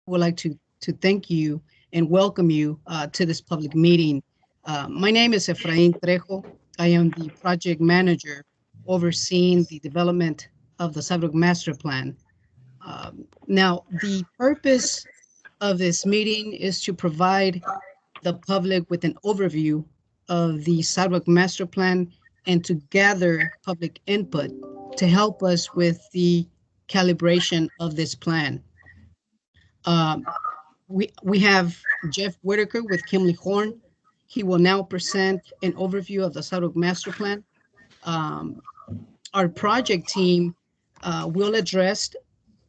would like to thank you and welcome you to this public meeting. My name is Efrain Trejo. I am the project manager overseeing the development of the Sidewalk Master Plan. Now, the purpose of this meeting is to provide the public with an overview of the Sidewalk Master Plan and to gather public input to help us with the calibration of this plan. Um, we have Jeff Whitaker with Kimley Horn. He will now present an overview of the Sidewalk Master Plan. Um, our project team will address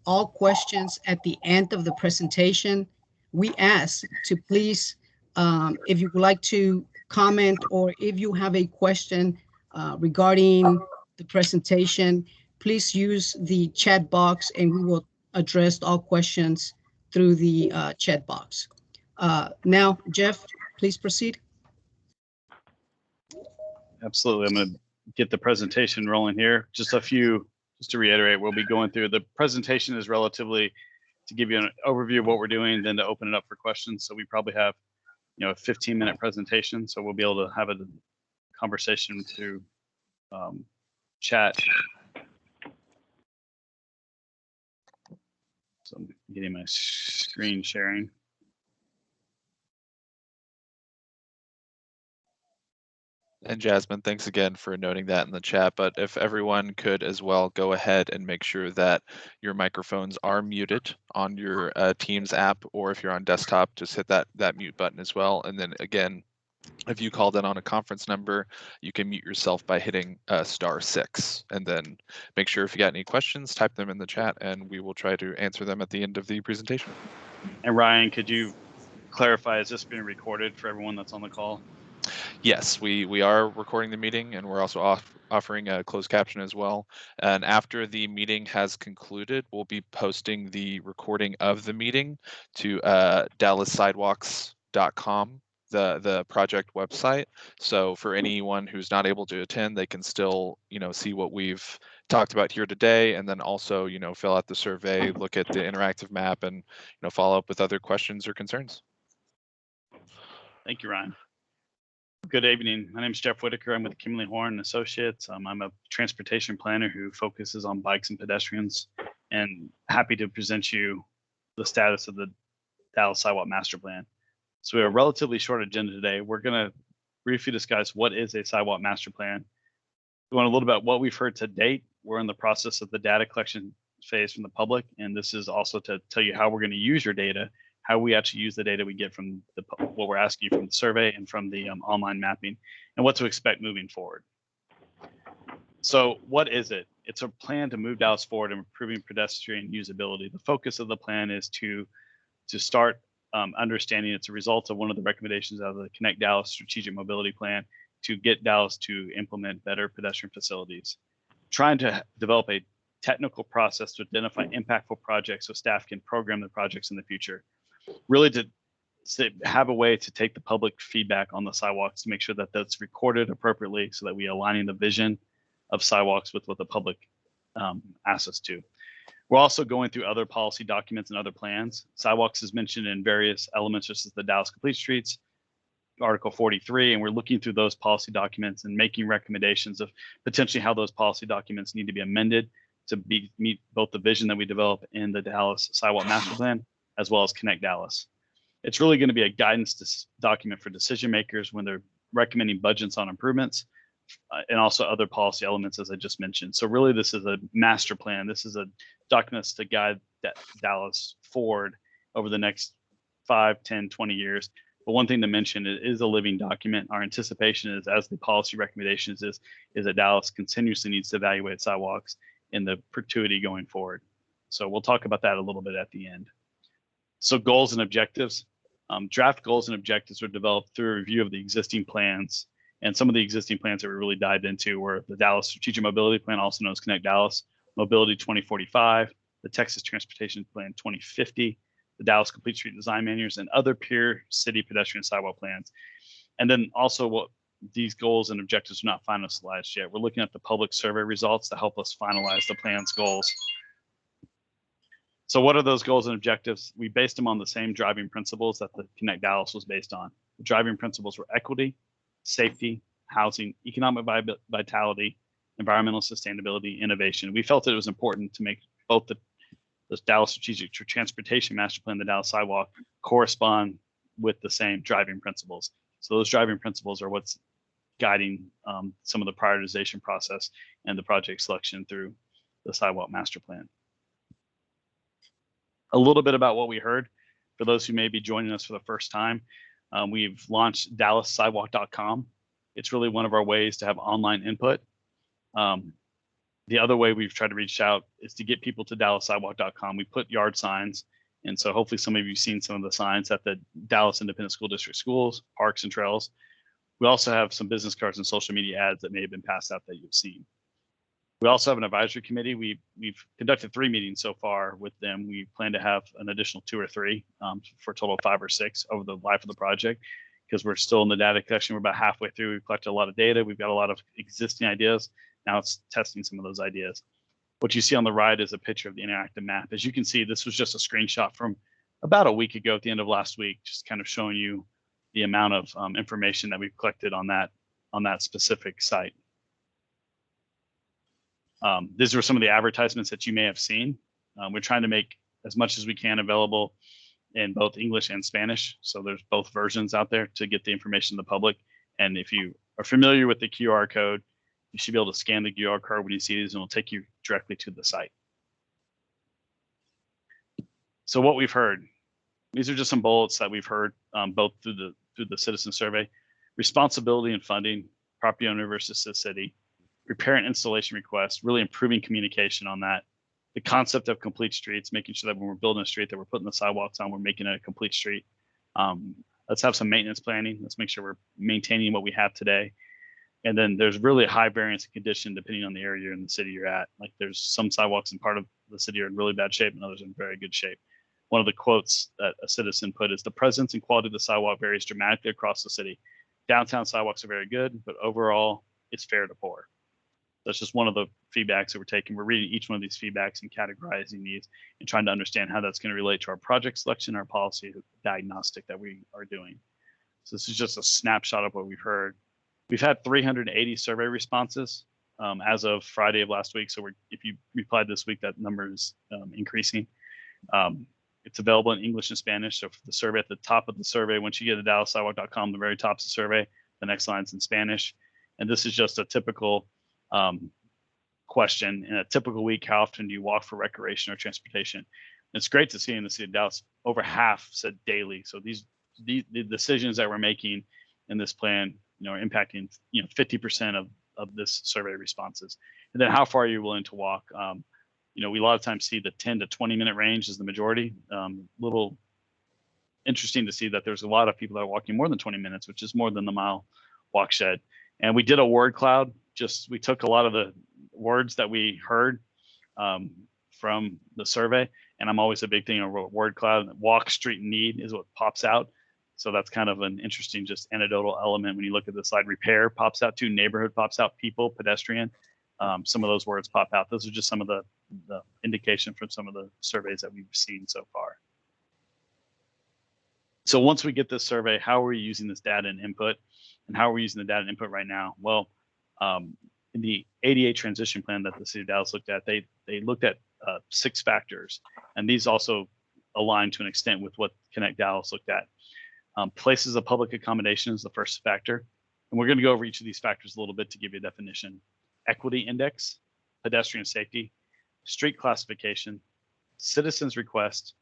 all questions at the end of the presentation. We ask to please, if you would like to comment or if you have a question regarding the presentation, please use the chat box and we will address all questions through the chat box. Now, Jeff, please proceed. Absolutely. I'm going to get the presentation rolling here. Just to reiterate, we'll be going through. The presentation is relatively to give you an overview of what we're doing, then to open it up for questions. So we probably have, a 15-minute presentation. So we'll be able to have a conversation through chat. So I'm getting my screen sharing. And Jasmine, thanks again for noting that in the chat. But if everyone could as well go ahead and make sure that your microphones are muted on your Teams app, or if you're on desktop, just hit that mute button as well. And then again, if you called in on a conference number, you can mute yourself by hitting *6. And then make sure if you got any questions, type them in the chat, and we will try to answer them at the end of the presentation. And Ryan, could you clarify, is this being recorded for everyone that's on the call? Yes, we are recording the meeting, and we're also offering a closed caption as well. And after the meeting has concluded, we'll be posting the recording of the meeting to DallasSidewalks.com, the project website. So for anyone who's not able to attend, they can still see what we've talked about here today, and then also fill out the survey, look at the interactive map, and follow up with other questions or concerns. Thank you, Ryan. Good evening. My name is Jeff Whitaker. I'm with Kimley Horn Associates. I'm a transportation planner who focuses on bikes and pedestrians, and happy to present you the status of the Dallas Sidewalk Master Plan. So we have a relatively short agenda today. We're going to briefly discuss what is a Sidewalk Master Plan. We want a little bit about what we've heard to date. We're in the process of the data collection phase from the public, and this is also to tell you how we're going to use your data, how we actually use the data we get from what we're asking you from the survey and from the online mapping, and what to expect moving forward. So what is it? It's a plan to move Dallas forward in improving pedestrian usability. The focus of the plan is to start understanding it's a result of one of the recommendations out of the Connect Dallas Strategic Mobility Plan to get Dallas to implement better pedestrian facilities. Trying to develop a technical process to identify impactful projects so staff can program the projects in the future. Really to have a way to take the public feedback on the sidewalks to make sure that that's recorded appropriately so that we are aligning the vision of sidewalks with what the public asks us to. We're also going through other policy documents and other plans. Sidewalks is mentioned in various elements, just as the Dallas Complete Streets, Article 43, and we're looking through those policy documents and making recommendations of potentially how those policy documents need to be amended to meet both the vision that we develop in the Dallas Sidewalk Master Plan, as well as Connect Dallas. It's really going to be a guidance document for decision makers when they're recommending budgets on improvements and also other policy elements, as I just mentioned. So really, this is a master plan. This is a document to guide Dallas forward over the next 5, 10, 20 years. But one thing to mention, it is a living document. Our anticipation is, as the policy recommendations is that Dallas continuously needs to evaluate sidewalks in the perpetuity going forward. So we'll talk about that a little bit at the end. So goals and objectives. Draft goals and objectives were developed through a review of the existing plans. And some of the existing plans that we really dived into were the Dallas Strategic Mobility Plan, also known as Connect Dallas, Mobility 2045, the Texas Transportation Plan 2050, the Dallas Complete Street Design Manuals, and other peer city pedestrian sidewalk plans. And then also what these goals and objectives are not finalized yet. We're looking at the public survey results to help us finalize the plan's goals. So what are those goals and objectives? We based them on the same driving principles that the Connect Dallas was based on. The driving principles were equity, safety, housing, economic vitality, environmental sustainability, innovation. We felt it was important to make both the Dallas Strategic Transportation Master Plan, the Dallas Sidewalk, correspond with the same driving principles. So those driving principles are what's guiding some of the prioritization process and the project selection through the Sidewalk Master Plan. A little bit about what we heard. For those who may be joining us for the first time, we've launched DallasSidewalk.com. It's really one of our ways to have online input. The other way we've tried to reach out is to get people to DallasSidewalk.com. We put yard signs, and so hopefully some of you have seen some of the signs at the Dallas Independent School District schools, parks, and trails. We also have some business cards and social media ads that may have been passed out that you've seen. We also have an advisory committee. We've conducted 3 meetings so far with them. We plan to have an additional 2 or 3 for a total of 5 or 6 over the life of the project, because we're still in the data collection. We're about halfway through. We've collected a lot of data. We've got a lot of existing ideas. Now it's testing some of those ideas. What you see on the right is a picture of the interactive map. As you can see, this was just a screenshot from about a week ago at the end of last week, just kind of showing you the amount of information that we've collected on that specific site. These are some of the advertisements that you may have seen. We're trying to make as much as we can available in both English and Spanish. So there's both versions out there to get the information to the public. And if you are familiar with the QR code, you should be able to scan the QR code when you see these, and it'll take you directly to the site. So what we've heard, these are just some bullets that we've heard both through the citizen survey: responsibility and funding, property owner versus the city, repair and installation requests, really improving communication on that. The concept of complete streets, making sure that when we're building a street that we're putting the sidewalks on, we're making it a complete street. Let's have some maintenance planning. Let's make sure we're maintaining what we have today. And then there's really a high variance in condition depending on the area in the city you're at. Like there's some sidewalks in part of the city are in really bad shape and others in very good shape. One of the quotes that a citizen put is, "The presence and quality of the sidewalk varies dramatically across the city. Downtown sidewalks are very good, but overall it's fair to poor." That's just one of the feedbacks that we're taking. We're reading each one of these feedbacks and categorizing these and trying to understand how that's going to relate to our project selection, our policy diagnostic that we are doing. So this is just a snapshot of what we've heard. We've had 380 survey responses as of Friday of last week. So if you replied this week, that number is increasing. It's available in English and Spanish. So for the survey, at the top of the survey, once you get to DallasSidewalk.com, the very top of the survey, the next line's in Spanish. And this is just a typical question. In a typical week, how often do you walk for recreation or transportation? And it's great to see in the city of Dallas, over half said daily. So the decisions that we're making in this plan, are impacting 50% of this survey responses. And then how far are you willing to walk? We a lot of times see the 10 to 20 minute range is the majority. Little interesting to see that there's a lot of people that are walking more than 20 minutes, which is more than the mile walk shed. And we did a word cloud. We took a lot of the words that we heard from the survey, and I'm always a big thing of word cloud. Walk, street, need is what pops out. So that's kind of an interesting, just anecdotal element when you look at the slide. Repair pops out too, neighborhood pops out, people, pedestrian. Some of those words pop out. Those are just some of the indication from some of the surveys that we've seen so far. So once we get this survey, how are we using this data and input? And how are we using the data and input right now? Well, in the ADA transition plan that the city of Dallas looked at, they looked at 6 factors. And these also align to an extent with what Connect Dallas looked at. Places of public accommodation is the first factor. And we're going to go over each of these factors a little bit to give you a definition. Equity index, pedestrian safety, street classification, citizens request,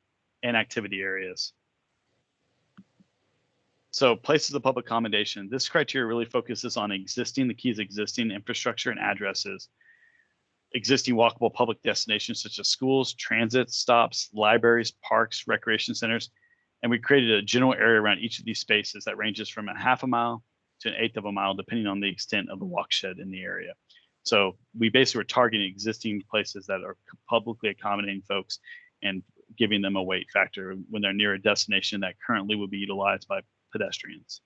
and activity areas. So places of public accommodation, this criteria really focuses on the key is existing infrastructure and addresses, existing walkable public destinations such as schools, transit stops, libraries, parks, recreation centers. And we created a general area around each of these spaces that ranges from a half a mile to an eighth of a mile, depending on the extent of the walk shed in the area. So we basically were targeting existing places that are publicly accommodating folks and giving them a weight factor when they're near a destination that currently would be utilized by pedestrians.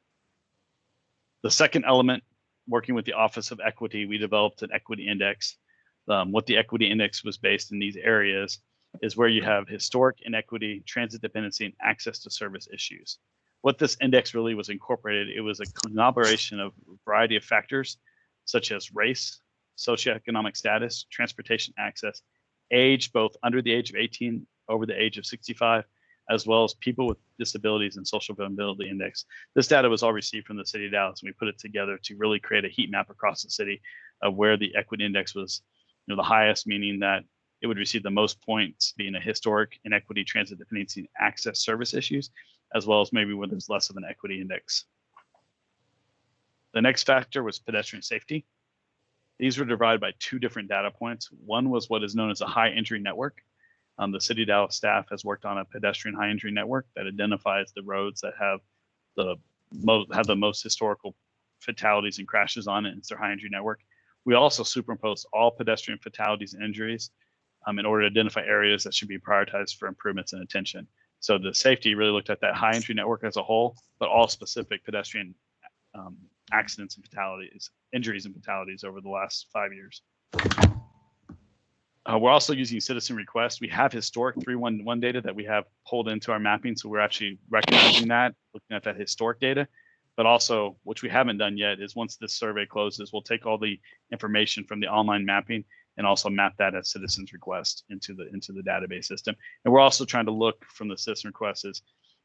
The second element, working with the Office of Equity, we developed an equity index. What the equity index was based in these areas is where you have historic inequity, transit dependency, and access to service issues. What this index really was incorporated, it was a conglomeration of a variety of factors such as race, socioeconomic status, transportation access, age, both under the age of 18, over the age of 65, as well as people with disabilities and social vulnerability index. This data was all received from the city of Dallas, and we put it together to really create a heat map across the city of where the equity index was, the highest, meaning that it would receive the most points, being a historic inequity, transit dependency, and access service issues, as well as maybe where there's less of an equity index. The next factor was pedestrian safety. These were divided by two different data points. One was what is known as a high injury network. The City of Dallas staff has worked on a pedestrian high injury network that identifies the roads that have the most historical fatalities and crashes on it. It's their high injury network. We also superimposed all pedestrian fatalities and injuries in order to identify areas that should be prioritized for improvements and attention. So the safety really looked at that high entry network as a whole, but all specific pedestrian accidents and fatalities, injuries and fatalities over the last 5 years. We're also using citizen requests. We have historic 311 data that we have pulled into our mapping. So we're actually recognizing that, looking at that historic data. But also, which we haven't done yet, is once this survey closes, we'll take all the information from the online mapping and also map that as citizens request into the database system. And we're also trying to look from the citizen requests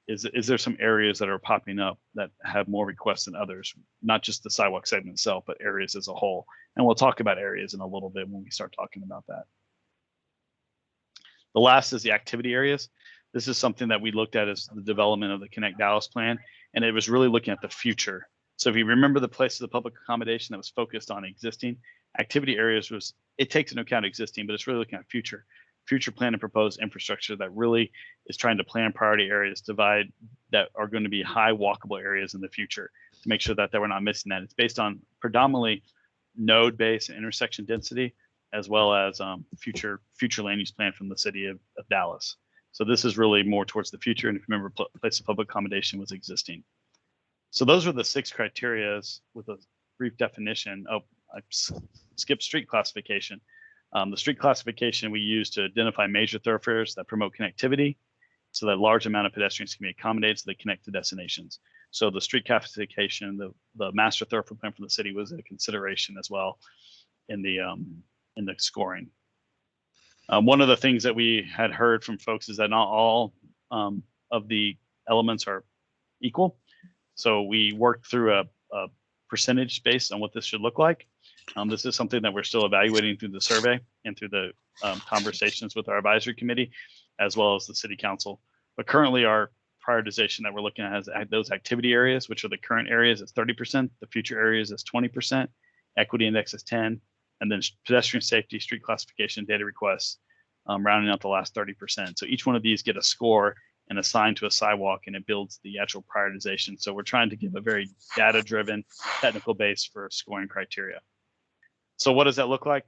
is there some areas that are popping up that have more requests than others, not just the sidewalk segment itself, but areas as a whole. And we'll talk about areas in a little bit when we start talking about that. The last is the activity areas. This is something that we looked at as the development of the Connect Dallas plan, and it was really looking at the future. So if you remember the place of the public accommodation that was focused on existing, activity areas it takes into account existing, but it's really looking at future plan and proposed infrastructure that really is trying to plan priority areas that are going to be high walkable areas in the future to make sure that we're not missing that. It's based on predominantly node-based and intersection density, as well as future land use plan from the city of Dallas. So this is really more towards the future. And if you remember, place of public accommodation was existing. So those were the 6 criteria with a brief definition. Oh, I skipped street classification. The street classification we use to identify major thoroughfares that promote connectivity so that large amount of pedestrians can be accommodated so they connect to destinations. So the street classification, the master thoroughfare plan from the city was a consideration as well in the scoring. One of the things that we had heard from folks is that not all of the elements are equal. So we worked through a percentage based on what this should look like. This is something that we're still evaluating through the survey and through the conversations with our advisory committee, as well as the city council. But currently our prioritization that we're looking at has those activity areas, which are the current areas, is 30%, the future areas is 20%, equity index is 10, and then pedestrian safety, street classification, data requests, rounding out the last 30%. So each one of these get a score and assigned to a sidewalk, and it builds the actual prioritization. So we're trying to give a very data-driven technical base for scoring criteria. So what does that look like?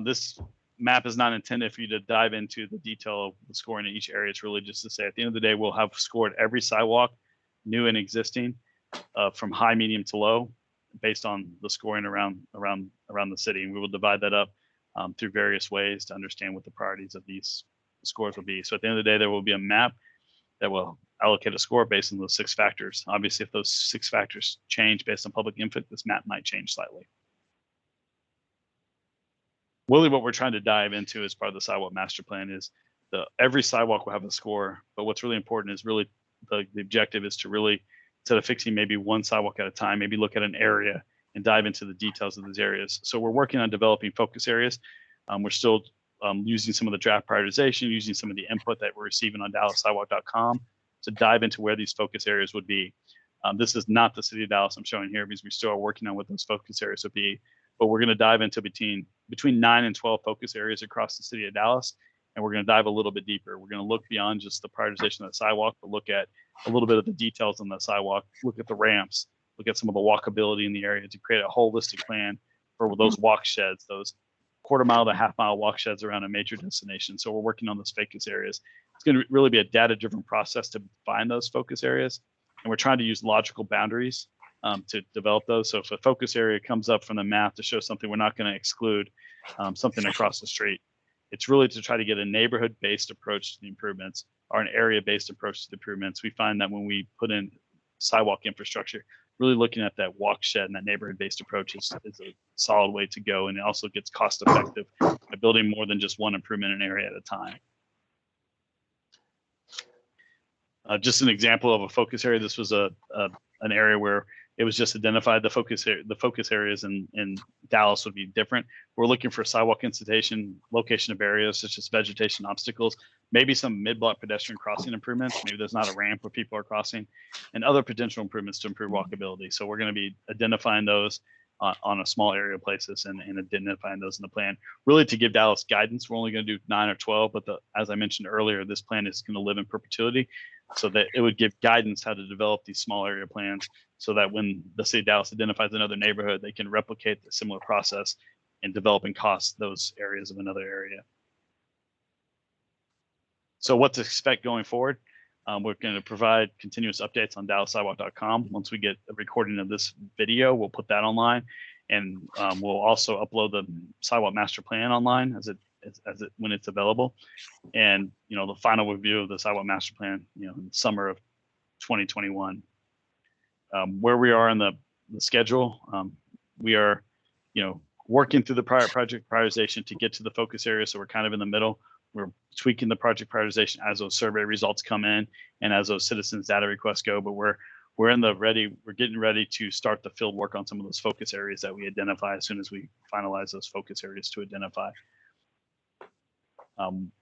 This map is not intended for you to dive into the detail of the scoring in each area. It's really just to say at the end of the day, we'll have scored every sidewalk, new and existing, from high, medium to low, based on the scoring around the city. And we will divide that up through various ways to understand what the priorities of these scores will be. So at the end of the day, there will be a map that will allocate a score based on those 6 factors. Obviously, if those 6 factors change based on public input, this map might change slightly. Really what we're trying to dive into as part of the sidewalk master plan is every sidewalk will have a score, but what's really important is really the objective is to really, instead of fixing maybe one sidewalk at a time, maybe look at an area and dive into the details of those areas. So we're working on developing focus areas. We're still using some of the draft prioritization, using some of the input that we're receiving on DallasSidewalk.com to dive into where these focus areas would be. This is not the city of Dallas I'm showing here because we still are working on what those focus areas would be, but we're going to dive into between 9 and 12 focus areas across the city of Dallas, and we're going to dive a little bit deeper. We're going to look beyond just the prioritization of the sidewalk, but look at a little bit of the details on the sidewalk, look at the ramps, look at some of the walkability in the area to create a holistic plan for those walk sheds, those quarter-mile to half-mile walk sheds around a major destination. So we're working on those focus areas. It's going to really be a data-driven process to find those focus areas, and we're trying to use logical boundaries to develop those. So if a focus area comes up from the map to show something, we're not going to exclude something across the street. It's really to try to get a neighborhood-based approach to the improvements or an area-based approach to the improvements. We find that when we put in sidewalk infrastructure, really looking at that walk shed and that neighborhood-based approach is a solid way to go, and it also gets cost-effective by building more than just one improvement in an area at a time. Just an example of a focus area. This was an area where it was just identified the focus areas in Dallas would be different. We're looking for sidewalk incitation, location of areas such as vegetation obstacles, maybe some mid-block pedestrian crossing improvements. Maybe there's not a ramp where people are crossing, and other potential improvements to improve walkability. So we're going to be identifying those on a small area of places and identifying those in the plan, really to give Dallas guidance. We're only going to do 9 or 12, but as I mentioned earlier, this plan is going to live in perpetuity, so that it would give guidance how to develop these small area plans, so that when the city of Dallas identifies another neighborhood, they can replicate the similar process and develop and cost those areas of another area. So what to expect going forward? We're going to provide continuous updates on DallasSidewalk.com. Once we get a recording of this video, we'll put that online, and we'll also upload the Sidewalk Master Plan online when it's available. And the final review of the Sidewalk Master Plan, in the summer of 2021. Where we are in the schedule, we are, working through the project prioritization to get to the focus area. So we're kind of in the middle. We're tweaking the project prioritization as those survey results come in and as those citizens data requests go. But we're getting ready to start the field work on some of those focus areas that we identify as soon as we finalize those focus areas to identify.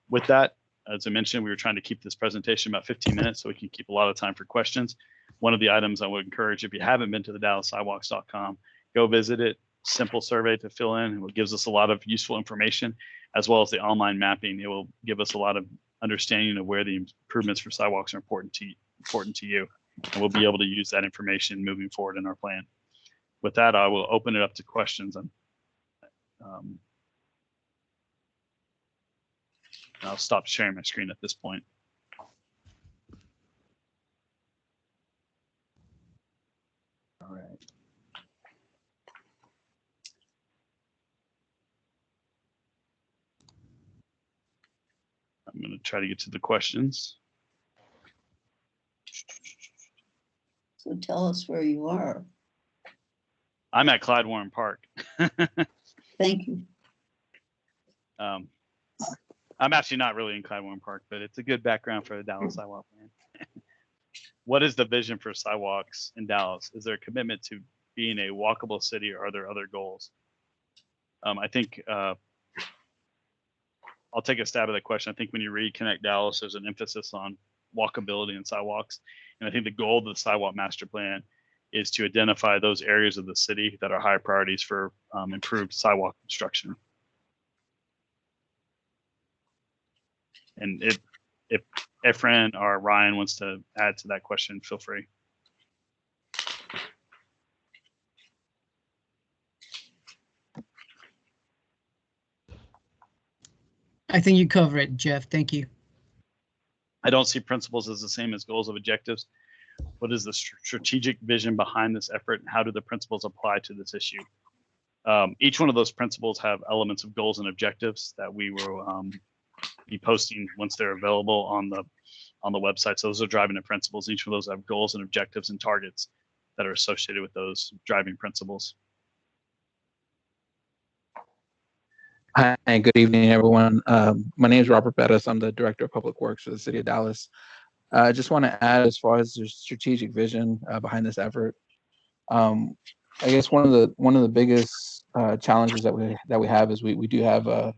With that, as I mentioned, we were trying to keep this presentation about 15 minutes so we can keep a lot of time for questions. One of the items I would encourage, if you haven't been to the DallasSidewalks.com, go visit it. Simple survey to fill in. It gives us a lot of useful information, as well as the online mapping. It will give us a lot of understanding of where the improvements for sidewalks are important to you. And we'll be able to use that information moving forward in our plan. With that, I will open it up to questions. I'll stop sharing my screen at this point. All right. I'm going to try to get to the questions. So tell us where you are. I'm at Clyde Warren Park. Thank you. I'm actually not really in Clyde Warren Park, but it's a good background for the Dallas Sidewalk Plan. What is the vision for sidewalks in Dallas? Is there a commitment to being a walkable city, or are there other goals? I think I'll take a stab at that question. I think when you read Connect Dallas, there's an emphasis on walkability and sidewalks. And I think the goal of the Sidewalk Master Plan is to identify those areas of the city that are high priorities for improved sidewalk construction. And if Efren or Ryan wants to add to that question, feel free. I think you cover it, Jeff. Thank you. I don't see principles as the same as goals of objectives. What is the strategic vision behind this effort, and how do the principles apply to this issue? Each one of those principles have elements of goals and objectives that we will be posting once they're available on the website. So those are driving the principles. Each of those have goals and objectives and targets that are associated with those driving principles. Hi, good evening, everyone. My name is Robert Bettis. I'm the Director of Public Works for the City of Dallas. I just want to add, as far as the strategic vision behind this effort, I guess one of the biggest challenges that we have is we do have a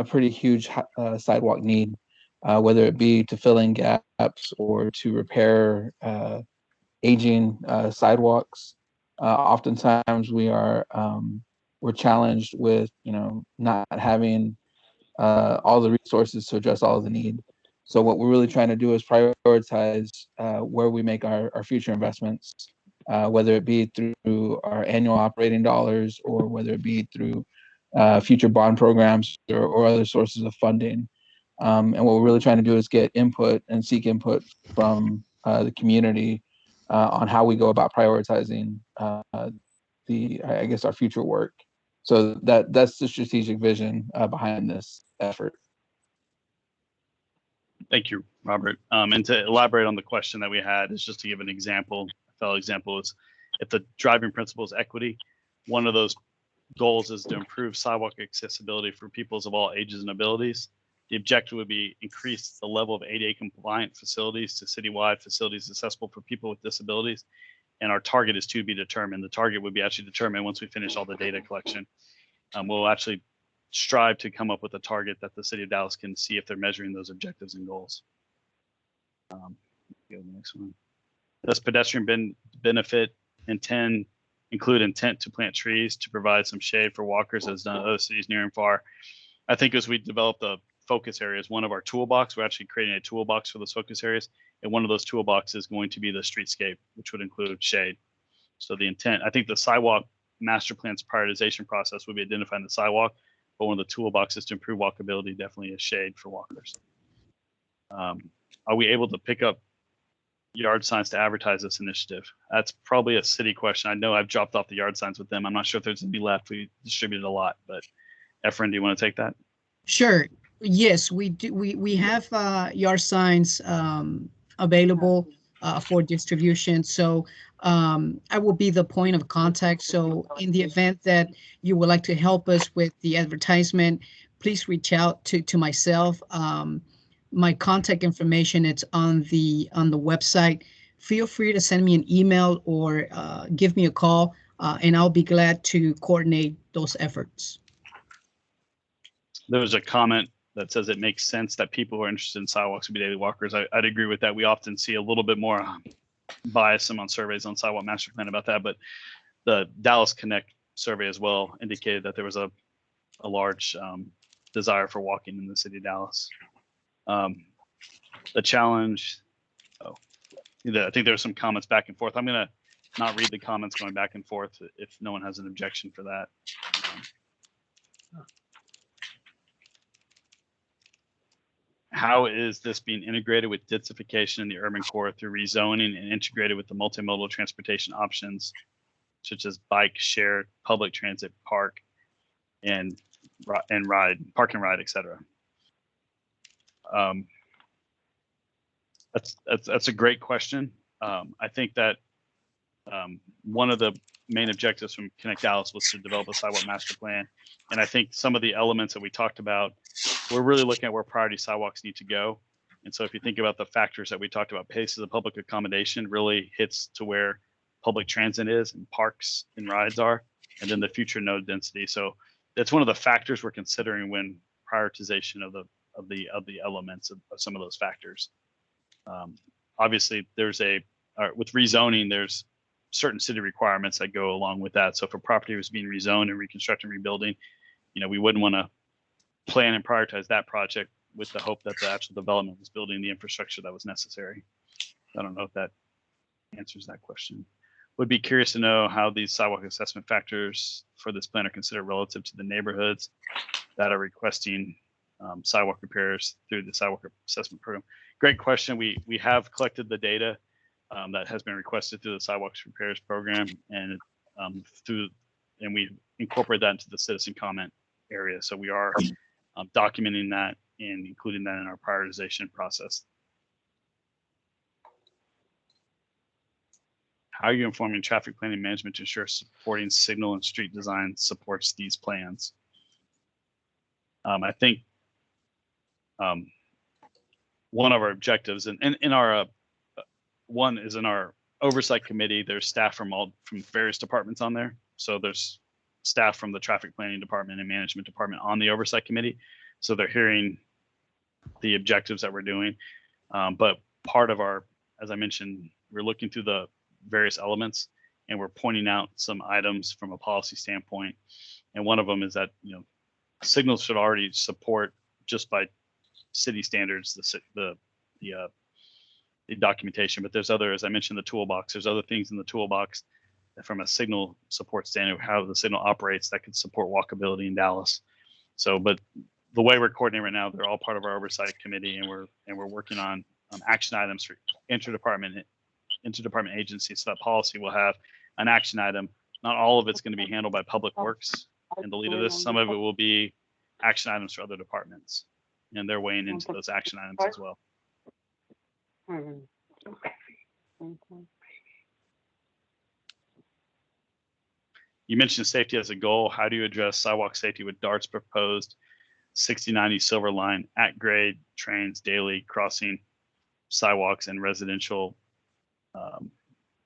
pretty huge sidewalk need, whether it be to fill in gaps or to repair aging sidewalks. Oftentimes we're challenged with not having all the resources to address all of the need. So what we're really trying to do is prioritize where we make our future investments, whether it be through our annual operating dollars or whether it be through future bond programs or other sources of funding. And what we're really trying to do is get input and seek input from the community on how we go about prioritizing our future work. So that's the strategic vision behind this effort. Thank you, Robert. And to elaborate on the question that we had is just to give an example. A fellow example is if the driving principle is equity, one of those goals is to improve sidewalk accessibility for peoples of all ages and abilities. The objective would be increase the level of ADA compliant facilities to citywide facilities accessible for people with disabilities. And our target is to be determined. The target would be actually determined once we finish all the data collection. We'll actually strive to come up with a target that the city of Dallas can see if they're measuring those objectives and goals. Go to the next one. Does pedestrian benefit include intent to plant trees to provide some shade for walkers as done in other cities near and far? I think as we develop the focus areas, one of our toolbox, we're actually creating a toolbox for those focus areas. And one of those toolboxes is going to be the streetscape, which would include shade. So the intent, I think the sidewalk master plan's prioritization process would be identifying the sidewalk, but one of the toolboxes to improve walkability definitely is shade for walkers. Are we able to pick up yard signs to advertise this initiative? That's probably a city question. I know I've dropped off the yard signs with them. I'm not sure if there's any left. We distributed a lot, but Efren, do you want to take that? Sure. Yes, we do. We have yard signs available for distribution. So I will be the point of contact. So in the event that you would like to help us with the advertisement, please reach out to myself. My contact information is on the website. Feel free to send me an email or give me a call, and I'll be glad to coordinate those efforts. There was a comment that says it makes sense that people who are interested in sidewalks would be daily walkers. I'd agree with that. We often see a little bit more bias on surveys on sidewalk master plan about that, but the Dallas Connect survey as well indicated that there was a large desire for walking in the city of Dallas. The challenge, I think there were some comments back and forth. I'm going to not read the comments going back and forth if no one has an objection for that. How is this being integrated with densification in the urban core through rezoning and integrated with the multimodal transportation options, such as bike, shared, public transit, park, and ride, et cetera? That's a great question. I think that one of the main objectives from Connect Dallas was to develop a sidewalk master plan. And I think some of the elements that we talked about, we're really looking at where priority sidewalks need to go. And so if you think about the factors that we talked about, paces of public accommodation really hits to where public transit is and parks and rides are, and then the future node density. So that's one of the factors we're considering when prioritization of the elements of some of those factors. Obviously, with rezoning, there's certain city requirements that go along with that. So if a property was being rezoned and reconstructed and rebuilding, we wouldn't want to plan and prioritize that project with the hope that the actual development was building the infrastructure that was necessary. I don't know if that answers that question. Would be curious to know how these sidewalk assessment factors for this plan are considered relative to the neighborhoods that are requesting sidewalk repairs through the sidewalk assessment program. Great question. We have collected the data that has been requested through the sidewalks repairs program, and we incorporate that into the citizen comment area. So we are documenting that and including that in our prioritization process. How are you informing traffic planning management to ensure supporting signal and street design supports these plans? I think one of our objectives, and in our one is in our oversight committee, there's staff from various departments on there. So there's staff from the traffic planning department and management department on the oversight committee. So they're hearing the objectives that we're doing. But part of as I mentioned, we're looking through the various elements and we're pointing out some items from a policy standpoint. And one of them is that, signals should already support, just by city standards, the documentation, but there's other, as I mentioned, the toolbox, there's other things in the toolbox that from a signal support standard, how the signal operates that could support walkability in Dallas. So, but the way we're coordinating right now, they're all part of our oversight committee, and we're working on action items for interdepartment agencies. So that policy will have an action item. Not all of it's going to be handled by Public Works and the lead of this. Some of it will be action items for other departments, and they're weighing into those action items as well. You mentioned safety as a goal. How do you address sidewalk safety with DART's proposed 60/90 silver line at grade trains daily crossing sidewalks in residential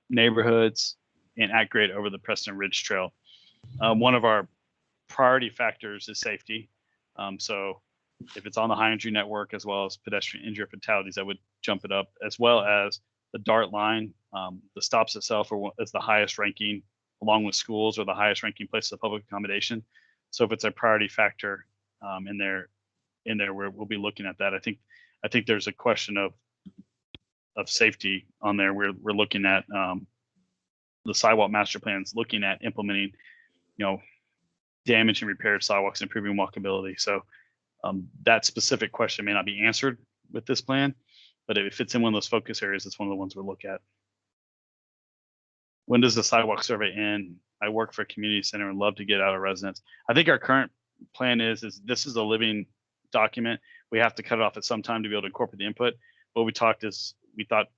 neighborhoods and at grade over the Preston Ridge Trail? One of our priority factors is safety. So if it's on the high injury network as well as pedestrian injury or fatalities, I would jump it up, as well as the DART line. The stops itself is the highest ranking, along with schools, or the highest ranking places of public accommodation. So if it's a priority factor in there, we'll be looking at that. I think there's a question of safety on there. We're looking at the sidewalk master plans, looking at implementing, damage and repair of sidewalks, improving walkability. So that specific question may not be answered with this plan, but if it's in one of those focus areas, it's one of the ones we'll look at. When does the sidewalk survey end? I work for a community center and love to get out of residents. I think our current plan is this is a living document. We have to cut it off at some time to be able to incorporate the input. What we thought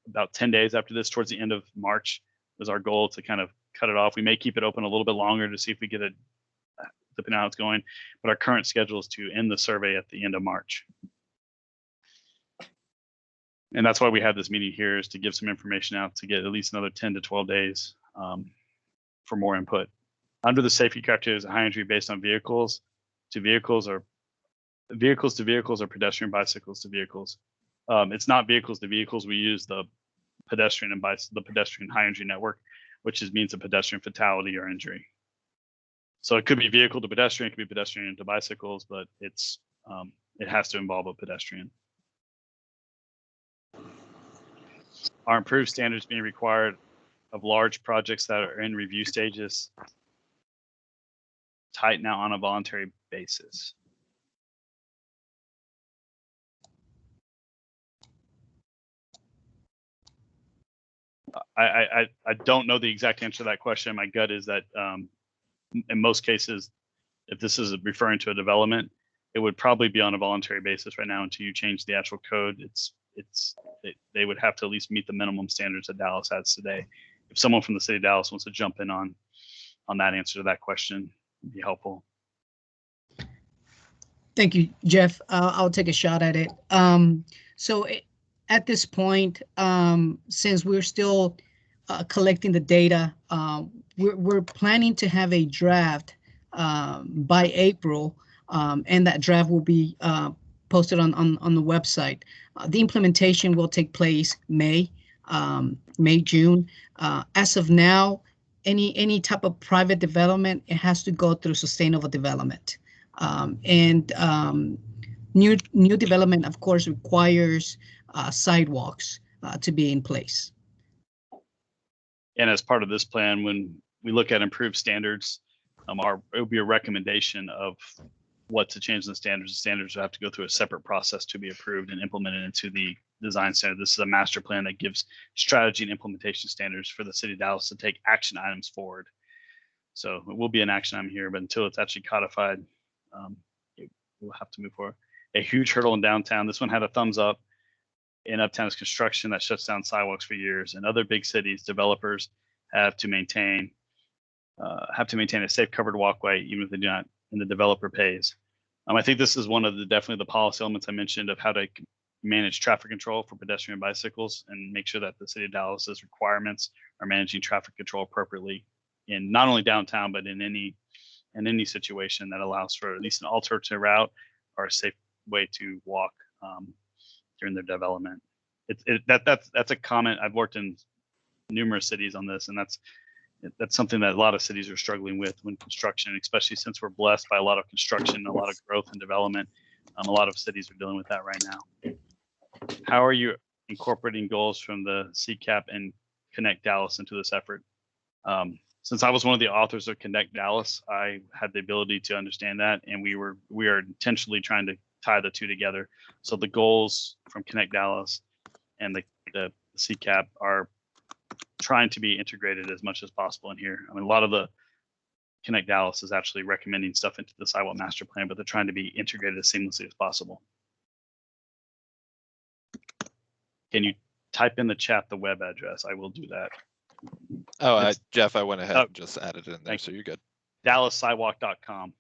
about 10 days after this, towards the end of March, was our goal to kind of cut it off. We may keep it open a little bit longer to see if we get it, depending on how it's going. But our current schedule is to end the survey at the end of March. And that's why we have this meeting here, is to give some information out to get at least another 10 to 12 days for more input. Under the safety criteria is a high injury based on vehicles to vehicles, or pedestrian bicycles to vehicles. It's not vehicles to vehicles. We use the pedestrian high injury network, which means a pedestrian fatality or injury. So it could be vehicle to pedestrian, it could be pedestrian to bicycles, but it has to involve a pedestrian. Are improved standards being required of large projects that are in review stages tight now on a voluntary basis? I don't know the exact answer to that question. My gut is that in most cases, if this is referring to a development, it would probably be on a voluntary basis right now until you change the actual code. They would have to at least meet the minimum standards that Dallas has today. If someone from the city of Dallas wants to jump in on that answer to that question, it'd be helpful. Thank you, Jeff. I'll take a shot at it. At this point, since we're still collecting the data, we're planning to have a draft by April, and that draft will be posted on the website. The implementation will take place May, June. As of now, any type of private development, it has to go through sustainable development. New development, of course, requires sidewalks to be in place. And as part of this plan, when we look at improved standards, it will be a recommendation of what to change in the standards. The standards will have to go through a separate process to be approved and implemented into the design standard. This is a master plan that gives strategy and implementation standards for the city of Dallas to take action items forward. So it will be an action item here, but until it's actually codified, we'll have to move forward. A huge hurdle in downtown. This one had a thumbs up. In Uptown is construction that shuts down sidewalks for years. In other big cities, developers have to maintain a safe covered walkway, even if they do not, and the developer pays. I think this is one of definitely the policy elements I mentioned of how to manage traffic control for pedestrian and bicycles, and make sure that the city of Dallas's requirements are managing traffic control appropriately in not only downtown, but in any situation that allows for at least an alternative route or a safe way to walk during their development. That's a comment. I've worked in numerous cities on this, and that's something that a lot of cities are struggling with when construction, especially since we're blessed by a lot of construction, a lot of growth and development. A lot of cities are dealing with that right now. How are you incorporating goals from the CCAP and Connect Dallas into this effort? Since I was one of the authors of Connect Dallas, I had the ability to understand that, and we are intentionally trying to tie the two together. So the goals from Connect Dallas and the CCAP are trying to be integrated as much as possible in here. I mean, a lot of Connect Dallas is actually recommending stuff into the sidewalk master plan, but they're trying to be integrated as seamlessly as possible. Can you type in the chat the web address? I will do that. Oh, Jeff, I went ahead Oh, and just added it in there, thank so you're good. DallasSidewalk.com.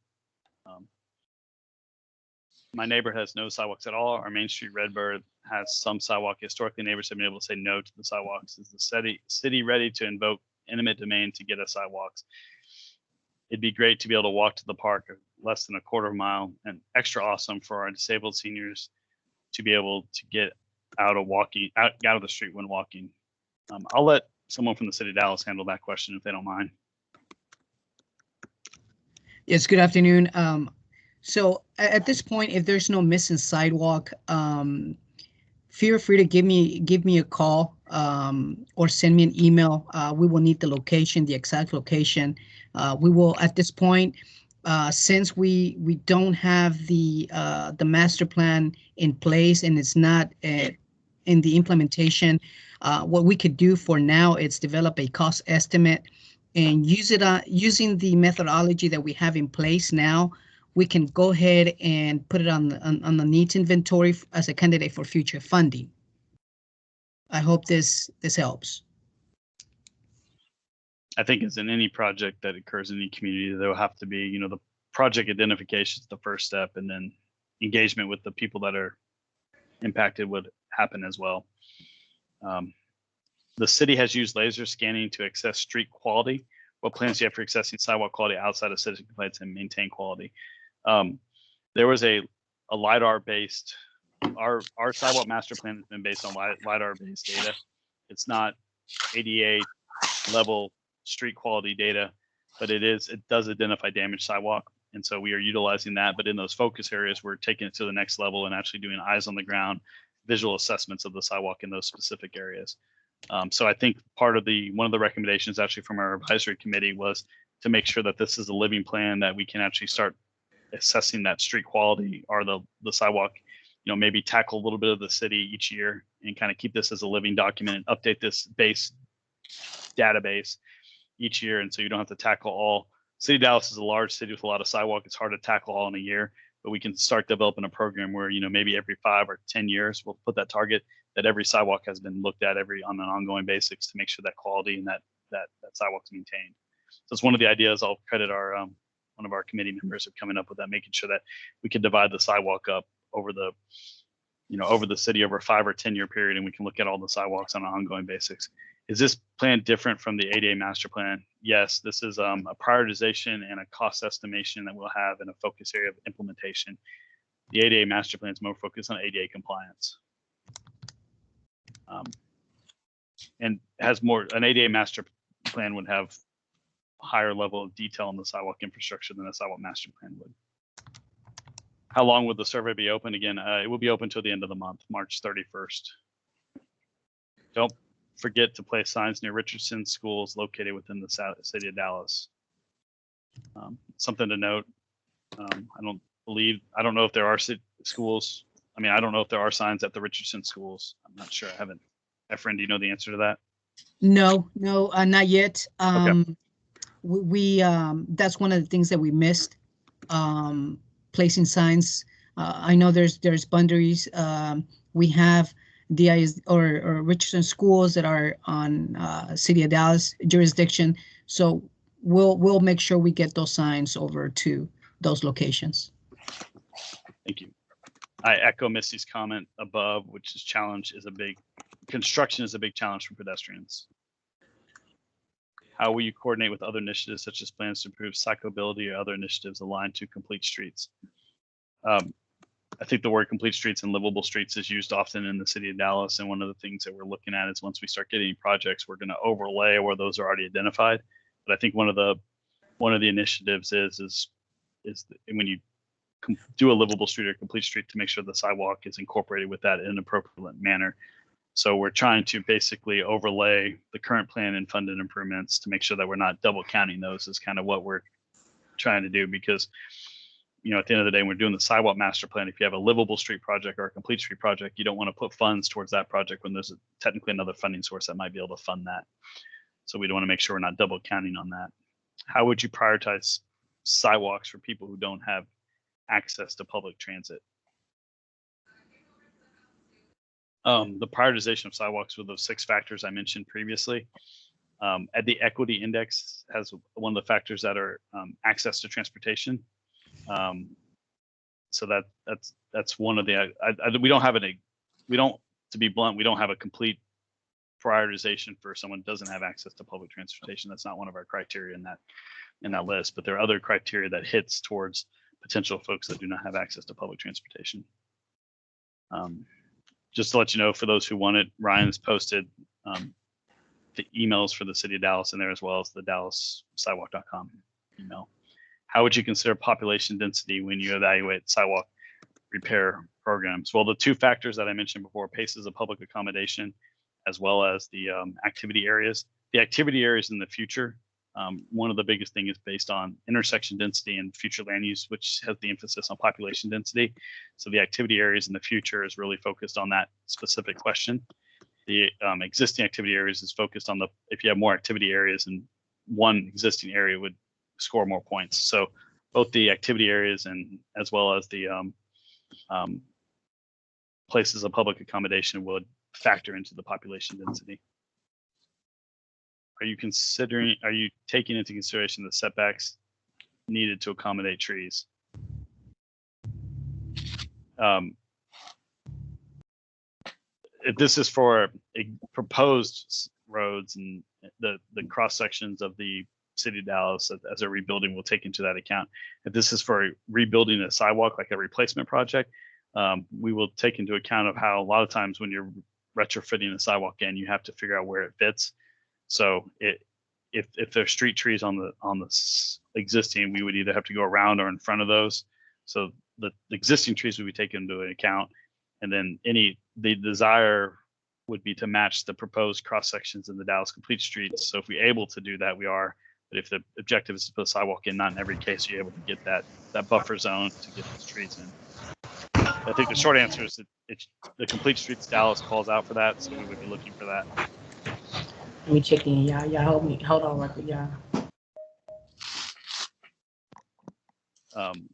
My neighbor has no sidewalks at all. Our Main Street Redbird has some sidewalk. Historically, neighbors have been able to say no to the sidewalks. Is the city ready to invoke eminent domain to get us sidewalks? It'd be great to be able to walk to the park less than a quarter mile, and extra awesome for our disabled seniors to be able to get out of the street when walking. I'll let someone from the city of Dallas handle that question if they don't mind. Yes, good afternoon. So at this point, if there's no missing sidewalk, feel free to give me a call or send me an email. We will need the location, the exact location. We will, at this point, since we don't have the master plan in place and it's not in the implementation, what we could do for now is develop a cost estimate and use it using the methodology that we have in place now. We can go ahead and put it on the needs inventory as a candidate for future funding. I hope this helps. I think as in any project that occurs in any community, there will have to be, the project identification is the first step, and then engagement with the people that are impacted would happen as well. The city has used laser scanning to assess street quality. What plans do you have for assessing sidewalk quality outside of citizen complaints and maintain quality? There was a LiDAR based, our sidewalk master plan has been based on LiDAR based data. It's not ADA level street quality data, but it does identify damaged sidewalk. And so we are utilizing that, but in those focus areas, we're taking it to the next level and actually doing eyes on the ground, visual assessments of the sidewalk in those specific areas. So I think one of the recommendations actually from our advisory committee was to make sure that this is a living plan, that we can actually start assessing that street quality or the sidewalk, maybe tackle a little bit of the city each year and kind of keep this as a living document and update this database each year. And so you don't have to tackle all. City of Dallas is a large city with a lot of sidewalk. It's hard to tackle all in a year, but we can start developing a program where, maybe every 5 or 10 years, we'll put that target that every sidewalk has been looked at on an ongoing basis to make sure that quality and that sidewalk's maintained. So it's one of the ideas. I'll credit our one of our committee members of coming up with that, making sure that we can divide the sidewalk up over the city over a 5 or 10 year period, and we can look at all the sidewalks on an ongoing basis. Is this plan different from the ADA master plan? Yes, this is a prioritization and a cost estimation that we'll have in a focus area of implementation. The ADA master plan is more focused on ADA compliance. And has more, an ADA master plan would have a higher level of detail in the sidewalk infrastructure than a sidewalk master plan would. How long would the survey be open? Again, it will be open till the end of the month, March 31st. Don't forget to place signs near Richardson schools located within the city of Dallas. Something to note. I don't know if there are schools. I don't know if there are signs at the Richardson schools. I'm not sure. I haven't. Efren, do you know the answer to that? No, not yet. Okay. We that's one of the things that we missed. Placing signs. I know there's boundaries. We have DIS or Richardson schools that are on City of Dallas jurisdiction. So we'll make sure we get those signs over to those locations. Thank you. I echo Misty's comment above, which is construction is a big challenge for pedestrians. How will you coordinate with other initiatives such as plans to improve cyclability or other initiatives aligned to complete streets? I think the word complete streets and livable streets is used often in the city of Dallas. And one of the things that we're looking at is once we start getting projects, we're going to overlay where those are already identified. But I think one of the initiatives is when you do a livable street or complete street, to make sure the sidewalk is incorporated with that in an appropriate manner. So we're trying to basically overlay the current plan and funded improvements to make sure that we're not double counting those, is kind of what we're trying to do. Because, at the end of the day, when we're doing the sidewalk master plan, if you have a livable street project or a complete street project, you don't want to put funds towards that project when there's technically another funding source that might be able to fund that. So we don't want to make sure we're not double counting on that. how would you prioritize sidewalks for people who don't have access to public transit? The prioritization of sidewalks with those 6 factors I mentioned previously. At the equity index has one of the factors that are access to transportation. So that's one of the. We don't have to be blunt, we don't have a complete prioritization for someone who doesn't have access to public transportation. That's not one of our criteria in that list. But there are other criteria that hits towards potential folks that do not have access to public transportation. Just to let you know, for those who want it, Ryan has posted the emails for the city of Dallas in there, as well as the DallasSidewalk.com email. How would you consider population density when you evaluate sidewalk repair programs? Well, the 2 factors that I mentioned before, paces of public accommodation, as well as the activity areas. The activity areas in the future, one of the biggest things is based on intersection density and future land use, which has the emphasis on population density. So the activity areas in the future is really focused on that specific question. The existing activity areas is focused on if you have more activity areas and one existing area would score more points. So both the activity areas and as well as the places of public accommodation would factor into the population density. Are you taking into consideration the setbacks needed to accommodate trees? If this is for proposed roads and the cross sections of the city of Dallas as a rebuilding, we'll take into that account. If this is for rebuilding a sidewalk, like a replacement project, we will take into account of how a lot of times when you're retrofitting a sidewalk in, you have to figure out where it fits. So if there's street trees on the existing, we would either have to go around or in front of those. So the existing trees would be taken into account, and then the desire would be to match the proposed cross sections in the Dallas complete streets. So if we're able to do that, we are. But if the objective is to put a sidewalk in, not in every case you're able to get that buffer zone to get those trees in. I think the short answer is that the complete streets Dallas calls out for that, so we would be looking for that. Let me check in, y'all. Y'all hold on right quick, y'all.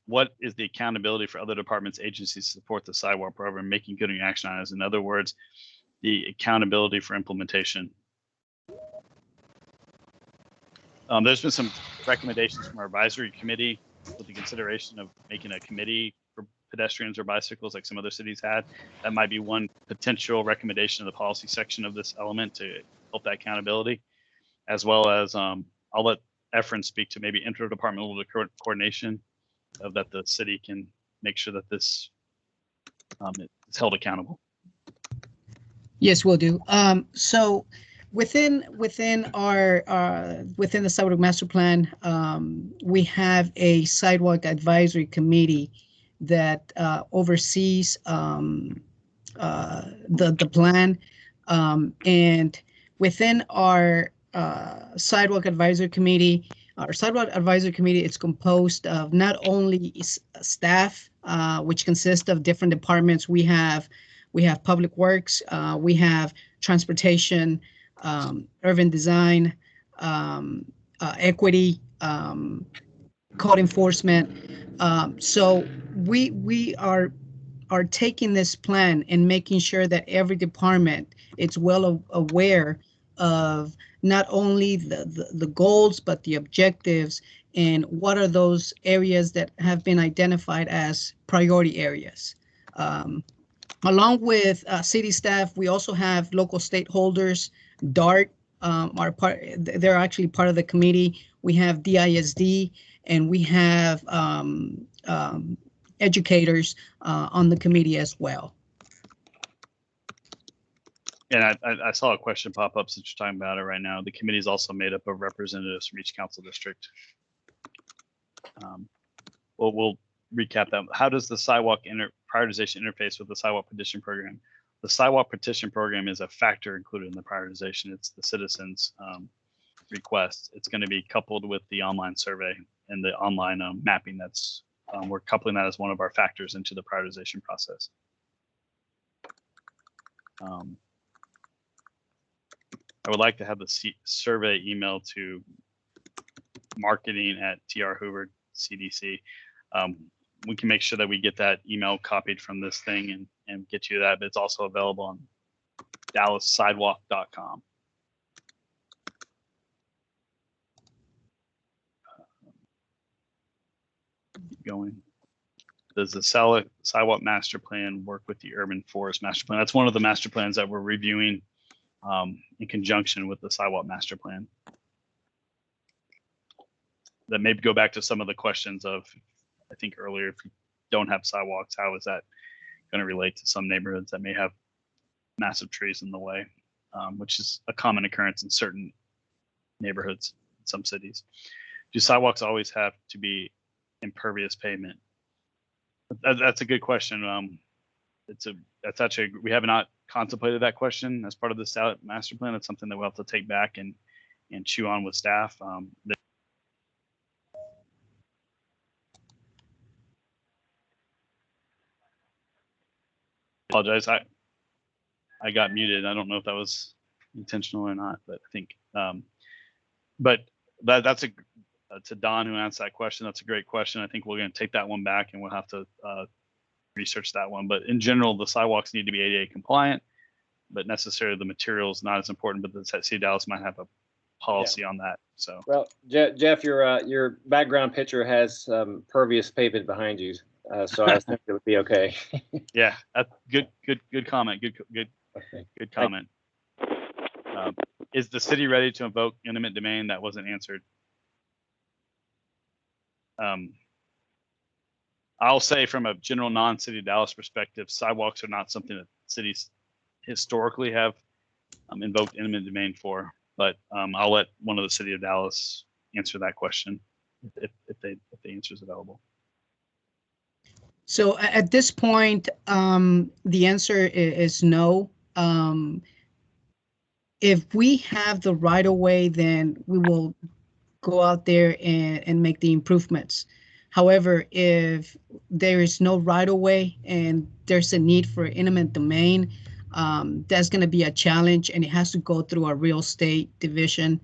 What is the accountability for other departments, agencies to support the sidewalk program, making good action items? In other words, the accountability for implementation. There's been some recommendations from our advisory committee with the consideration of making a committee for pedestrians or bicycles like some other cities had. That might be one potential recommendation of the policy section of this element to help that accountability, as well as I'll let Efren speak to maybe interdepartmental coordination of that the city can make sure that this is held accountable. Yes, we'll do. So within the Sidewalk Master Plan, we have a Sidewalk Advisory Committee that oversees the plan, and within our Sidewalk Advisory Committee, it's composed of not only staff, which consists of different departments. We have Public Works, we have Transportation, Urban Design, Equity, Code Enforcement. So we are taking this plan and making sure that every department is well aware of not only the goals, but the objectives, and what are those areas that have been identified as priority areas. Along with city staff, we also have local stakeholders. DART they're actually part of the committee. We have DISD, and we have educators on the committee as well. And I saw a question pop up since you're talking about it right now. The committee is also made up of representatives from each council district. We'll recap that. How does the sidewalk prioritization interface with the sidewalk petition program? The sidewalk petition program is a factor included in the prioritization. It's the citizens' request. It's going to be coupled with the online survey and the online mapping. That's we're coupling that as one of our factors into the prioritization process. I would like to have the survey email to marketing at TR Hoover CDC. We can make sure that we get that email copied from this thing and get you that, but it's also available on DallasSidewalk.com. Keep going. Does the sidewalk master plan work with the urban forest master plan? That's one of the master plans that we're reviewing in conjunction with the sidewalk master plan. That maybe go back to some of the questions of, I think earlier, if you don't have sidewalks, how is that going to relate to some neighborhoods that may have massive trees in the way, which is a common occurrence in certain neighborhoods in some cities. Do sidewalks always have to be impervious pavement? That's a good question. That's actually, we have not contemplated that question as part of the master plan. It's something that we'll have to take back and chew on with staff. Apologize. I got muted. I don't know if that was intentional or not, but I think, but that's to Don who asked that question. That's a great question. I think we're going to take that one back and we'll have to research that one. But in general, the sidewalks need to be ADA compliant, but necessarily the material is not as important, but the city of Dallas might have a policy on that. So, well, Jeff, your background picture has pervious pavement behind you. So I think it would be okay. Yeah, that's good comment. Good comment. Is the city ready to invoke eminent domain? That wasn't answered. I'll say from a general non-city of Dallas perspective, sidewalks are not something that cities historically have invoked eminent domain for, but I'll let one of the city of Dallas answer that question if the answer is available. So at this point, the answer is no. If we have the right of way, then we will go out there and make the improvements. However, if there is no right of way and there's a need for eminent domain, that's going to be a challenge, and it has to go through a real estate division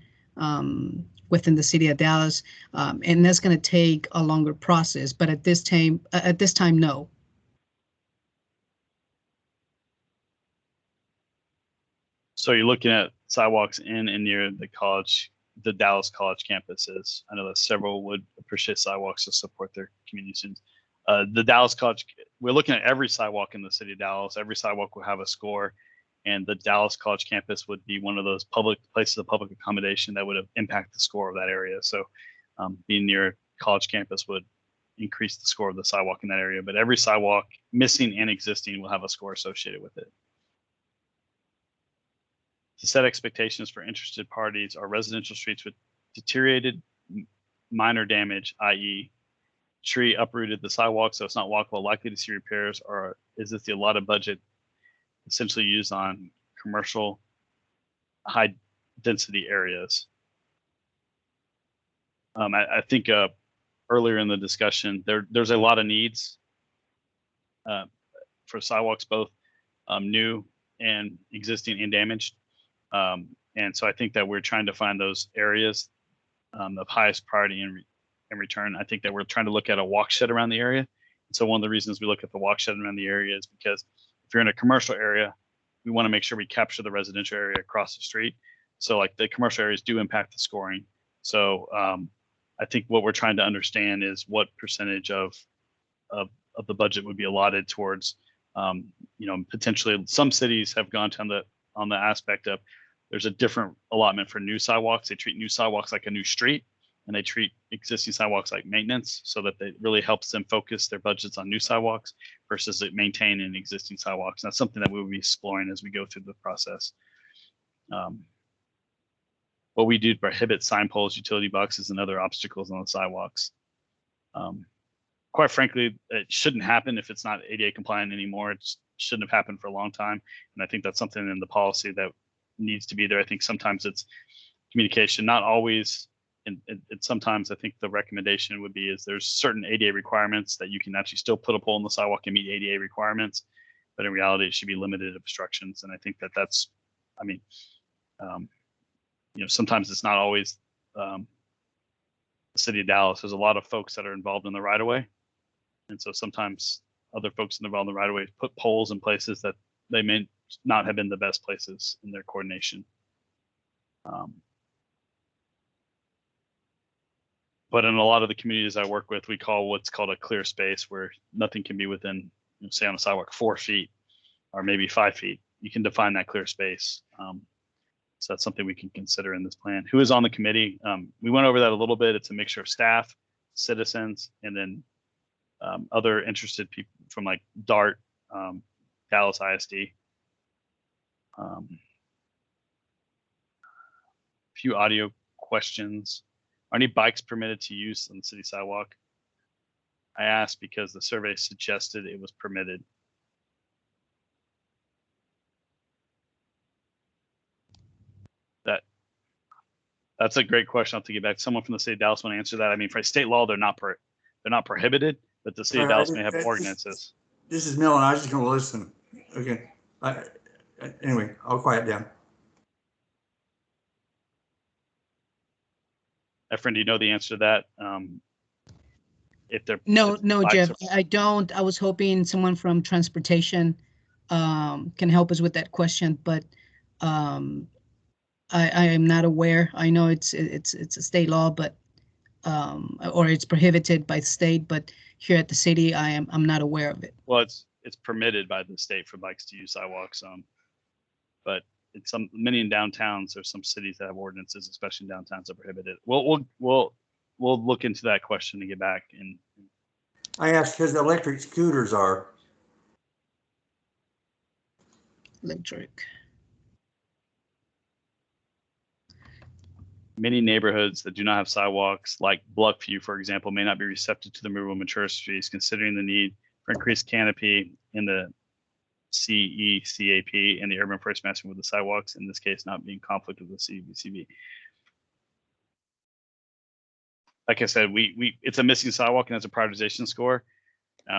within the city of Dallas, and that's going to take a longer process. But at this time, no. So you're looking at sidewalks in and near the Dallas College campuses. I know that several would appreciate sidewalks to support their community students. The Dallas College, we're looking at every sidewalk in the city of Dallas. Every sidewalk will have a score, and the Dallas College campus would be one of those public places of public accommodation that would impact the score of that area. So being near a college campus would increase the score of the sidewalk in that area. But every sidewalk, missing and existing, will have a score associated with it. To set expectations for interested parties, are residential streets with deteriorated minor damage, i.e. tree uprooted the sidewalk so it's not walkable, likely to see repairs, or is this the allotted budget essentially used on commercial high density areas? I think earlier in the discussion, there's a lot of needs for sidewalks, both new and existing and damaged. And so I think that we're trying to find those areas of highest priority in return. I think that we're trying to look at a walk shed around the area. And so one of the reasons we look at the walk shed around the area is because if you're in a commercial area, we want to make sure we capture the residential area across the street. So like the commercial areas do impact the scoring. So I think what we're trying to understand is what percentage of the budget would be allotted towards, potentially some cities have gone to on the aspect of there's a different allotment for new sidewalks. They treat new sidewalks like a new street, and they treat existing sidewalks like maintenance, so that it really helps them focus their budgets on new sidewalks versus maintaining existing sidewalks. And that's something that we will be exploring as we go through the process. What we do to prohibit sign poles, utility boxes, and other obstacles on the sidewalks. Quite frankly, it shouldn't happen if it's not ADA compliant anymore. It shouldn't have happened for a long time. And I think that's something in the policy that needs to be there. I think sometimes it's communication, not always. And sometimes I think the recommendation would be is there's certain ADA requirements that you can actually still put a pole in the sidewalk and meet ADA requirements, but in reality it should be limited obstructions. And I think that's, sometimes it's not always the city of Dallas, there's a lot of folks that are involved in the right of way. And so sometimes other folks involved in the right of way put poles in places that they may not have been the best places in their coordination. But in a lot of the communities I work with, we call what's called a clear space, where nothing can be within, say on a sidewalk, 4 feet or maybe 5 feet. You can define that clear space. So that's something we can consider in this plan. Who is on the committee? We went over that a little bit. It's a mixture of staff, citizens, and then other interested people from like DART, Dallas ISD. A few audio questions. Are any bikes permitted to use on the city sidewalk? I asked because the survey suggested it was permitted. That's a great question. I'll have to get back. Someone from the city of Dallas want to answer that. I mean, for state law, they're not prohibited, but the city of Dallas may have ordinances. This is Millen. I was just going to listen. Okay. Anyway, I'll quiet down. Efren, do you know the answer to that? If they're No, if no, bikes Jeff, are- I don't. I was hoping someone from transportation can help us with that question, but I am not aware. I know it's a state law, but or it's prohibited by the state, but here at the city, I'm not aware of it. Well, it's permitted by the state for bikes to use sidewalks, but it's many in downtowns. There's some cities that have ordinances, especially in downtowns, that prohibit it. We'll look into that question and get back. And I asked because the electric scooters are. Electric. many neighborhoods that do not have sidewalks, like Bluffview, for example, may not be receptive to the removal of mature trees, considering the need for increased canopy in the CECAP and the urban forest master with the sidewalks, in this case, not being conflict with the CBCB. Like I said, it's a missing sidewalk and it's a prioritization score.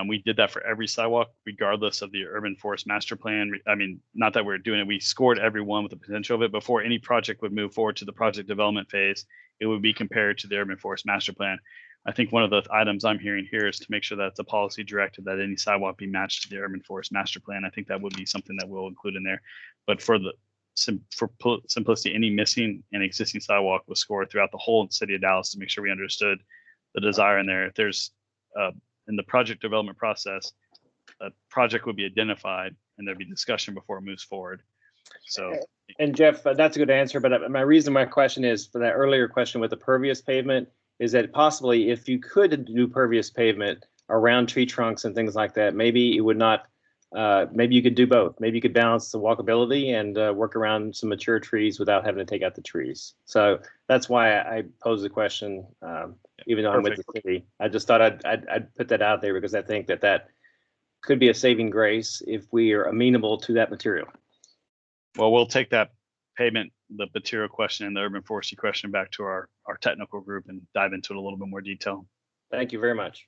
We did that for every sidewalk, regardless of the urban forest master plan. I mean, not that we're doing it, we scored every one with the potential of it. Before any project would move forward to the project development phase, it would be compared to the urban forest master plan. I think one of the items I'm hearing here is to make sure that it's a policy directive that any sidewalk be matched to the urban forest master plan. I think that would be something that we'll include in there. But for simplicity, any missing and existing sidewalk was scored throughout the whole city of Dallas to make sure we understood the desire in there. If there's in the project development process, a project would be identified and there'd be discussion before it moves forward. So, and Jeff, that's a good answer. But my question is for that earlier question with the pervious pavement, is that possibly if you could do pervious pavement around tree trunks and things like that, maybe it would not, maybe you could do both. Maybe you could balance the walkability and work around some mature trees without having to take out the trees. So that's why I posed the question, even though I'm with the city. I just thought I'd put that out there because I think that could be a saving grace if we are amenable to that material. Well, we'll take that pavement, the material question and the urban forestry question back to our technical group and dive into it a little bit more detail. Thank you very much.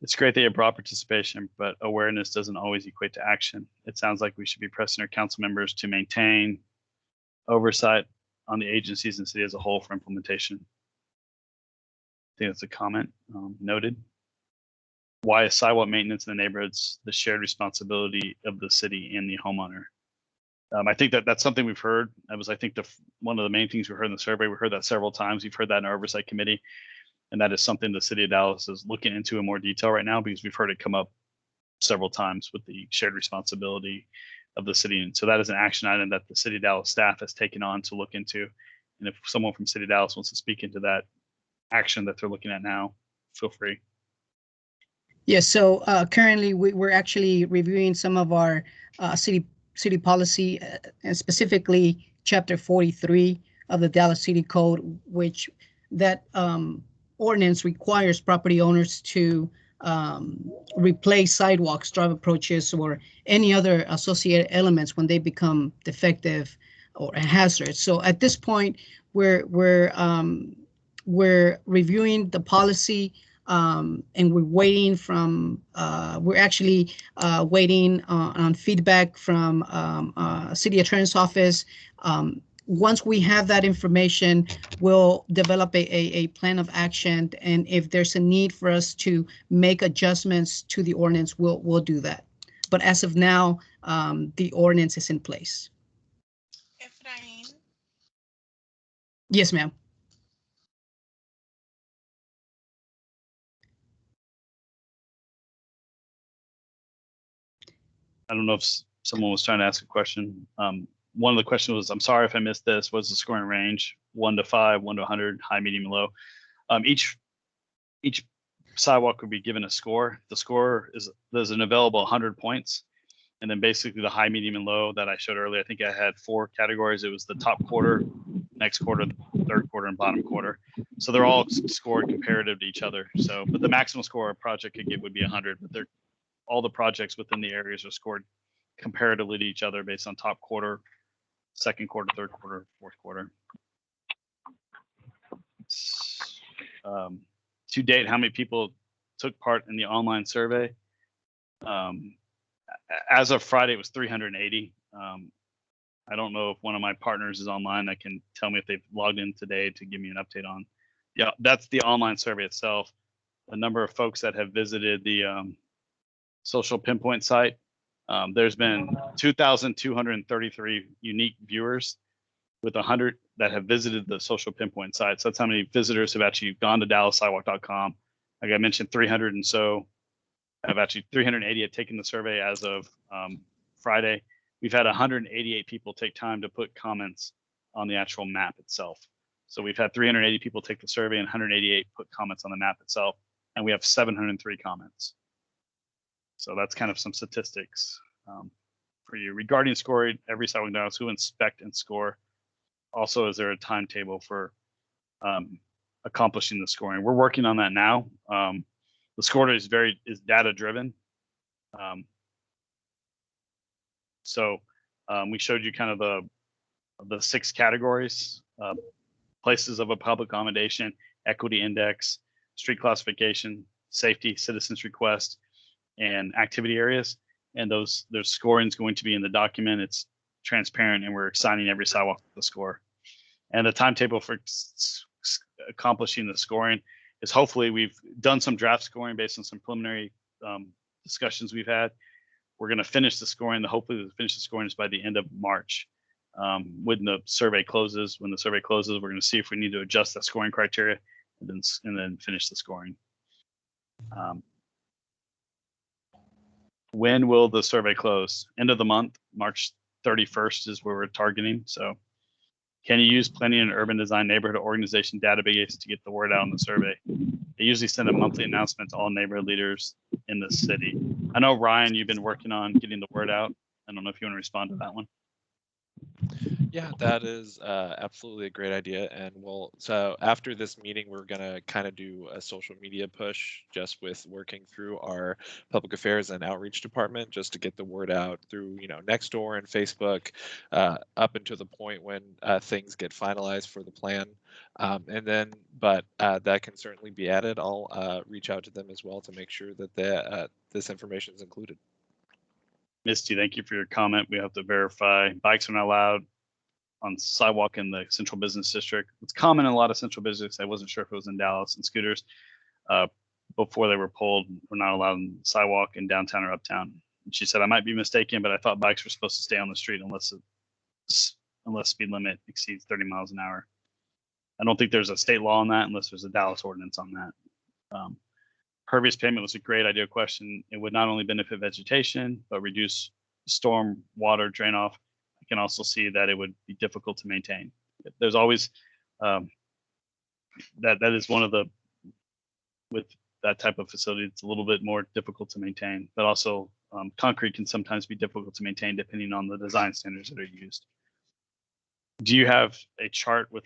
It's great that you have broad participation, but awareness doesn't always equate to action. It sounds like we should be pressing our council members to maintain oversight on the agencies and city as a whole for implementation. I think that's a comment noted. Why is sidewalk maintenance in the neighborhoods the shared responsibility of the city and the homeowner? I think that's something we've heard. That was, I think, one of the main things we heard in the survey. We heard that several times. We've heard that in our oversight committee. And that is something the city of Dallas is looking into in more detail right now because we've heard it come up several times with the shared responsibility of the city. And so that is an action item that the city of Dallas staff has taken on to look into. And if someone from city of Dallas wants to speak into that action that they're looking at now, feel free. Yes, so currently we're actually reviewing some of our city policy, and specifically Chapter 43 of the Dallas City Code, which that ordinance requires property owners to replace sidewalks, drive approaches, or any other associated elements when they become defective or a hazard. So at this point, we're reviewing the policy, and we're waiting from we're actually waiting on feedback from city attorney's office. once we have that information, we'll develop a plan of action. And if there's a need for us to make adjustments to the ordinance, we'll do that. But as of now, the ordinance is in place. Efrain, Yes, ma'am. I don't know if someone was trying to ask a question. One of the questions was, I'm sorry if I missed this, what's the scoring range? 1 to 5, 1 to 100, high, medium, and low. Each sidewalk would be given a score. The score is, there's an available 100 points. And then basically the high, medium, and low that I showed earlier, I think I had 4 categories. It was the top quarter, next quarter, third quarter, and bottom quarter. So they're all scored comparative to each other. So, but the maximum score a project could get would be 100, but all the projects within the areas are scored comparatively to each other based on top quarter, second quarter, third quarter, fourth quarter. To date, how many people took part in the online survey? As of Friday, it was 380. I don't know if one of my partners is online that can tell me if they've logged in today to give me an update on. Yeah, that's the online survey itself. The number of folks that have visited the social pinpoint site. There's been 2,233 unique viewers with 100 that have visited the social pinpoint site. So that's how many visitors have actually gone to DallasSidewalk.com. Like I mentioned, 300 and so have actually 380 have taken the survey as of Friday. We've had 188 people take time to put comments on the actual map itself. So we've had 380 people take the survey and 188 put comments on the map itself. And we have 703 comments. So that's kind of some statistics for you. Regarding scoring, every sidewalk knows who inspect and score. Also, is there a timetable for accomplishing the scoring? We're working on that now. The score is data driven. So we showed you kind of the 6 categories: places of a public accommodation, equity index, street classification, safety, citizens request, and activity areas. And their scoring is going to be in the document. It's transparent, and we're assigning every sidewalk the score. And the timetable for accomplishing the scoring is, hopefully, we've done some draft scoring based on some preliminary discussions we've had. We're going to finish the scoring. Hopefully, to finish the scoring is by the end of March. When the survey closes, we're going to see if we need to adjust that scoring criteria and then finish the scoring. When will the survey close? End of the month, March 31st is where we're targeting. So can you use planning and urban design neighborhood organization database to get the word out on the survey? They usually send a monthly announcement to all neighborhood leaders in the city. I know, Ryan, you've been working on getting the word out. I don't know if you want to respond to that one. Yeah, that is absolutely a great idea. And so after this meeting, we're going to kind of do a social media push just with working through our public affairs and outreach department just to get the word out through, Nextdoor and Facebook up until the point when things get finalized for the plan. But that can certainly be added. I'll reach out to them as well to make sure that this information is included. Misty, thank you for your comment. We have to verify bikes are not allowed on sidewalk in the central business district. It's common in a lot of central business. I wasn't sure if it was in Dallas, and scooters before they were pulled were not allowed on sidewalk in downtown or uptown. And she said, I might be mistaken, but I thought bikes were supposed to stay on the street unless speed limit exceeds 30 miles an hour. I don't think there's a state law on that unless there's a Dallas ordinance on that. Pervious pavement was a great idea question. It would not only benefit vegetation, but reduce storm water drain off. I can also see that it would be difficult to maintain. There's always, that is one of the, with that type of facility, it's a little bit more difficult to maintain, but also concrete can sometimes be difficult to maintain depending on the design standards that are used. Do you have a chart with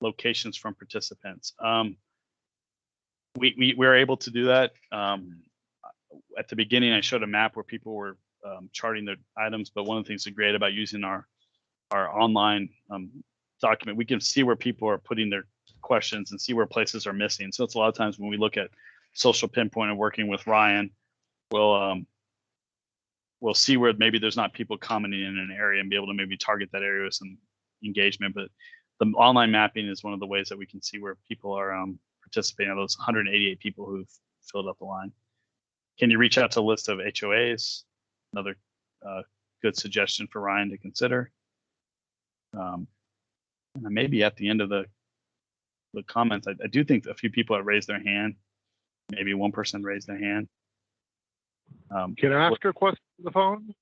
locations from participants? We were able to do that. At the beginning, I showed a map where people were charting their items, but one of the things that's great about using our online document, we can see where people are putting their questions and see where places are missing. So it's a lot of times when we look at social pinpoint and working with Ryan, we'll see where maybe there's not people commenting in an area and be able to maybe target that area with some engagement, but the online mapping is one of the ways that we can see where people are participating. Those 188 people who've filled up the line. Can you reach out to a list of HOAs? Another good suggestion for Ryan to consider. And maybe at the end of the comments, I do think a few people have raised their hand. Maybe one person raised their hand. Can I ask a question on the phone?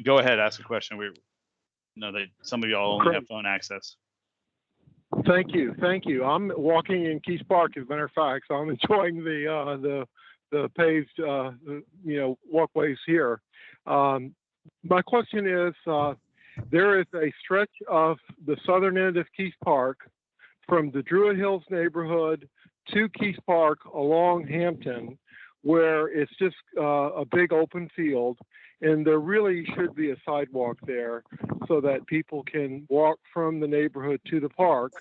Go ahead, ask a question. We know that some of y'all only have phone access. Thank you. I'm walking in Keys Park, as a matter of fact, so I'm enjoying the paved walkways here. My question is, there is a stretch of the southern end of Keys Park from the Druid Hills neighborhood to Keys Park along Hampton, where it's just a big open field, and there really should be a sidewalk there so that people can walk from the neighborhood to the park,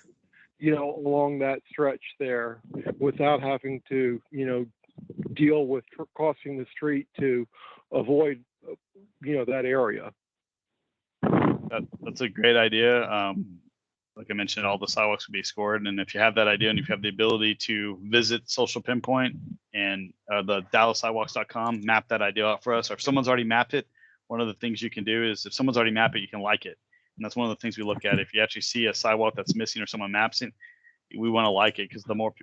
along that stretch there without having to, deal with crossing the street to avoid, that area. That's a great idea. Like I mentioned, all the sidewalks will be scored, and if you have that idea and if you have the ability to visit Social Pinpoint and the DallasSidewalks.com, map that idea out for us. Or if someone's already mapped it, one of the things you can do is if someone's already mapped it, you can like it, and that's one of the things we look at. If you actually see a sidewalk that's missing or someone maps it, we want to like it, because the more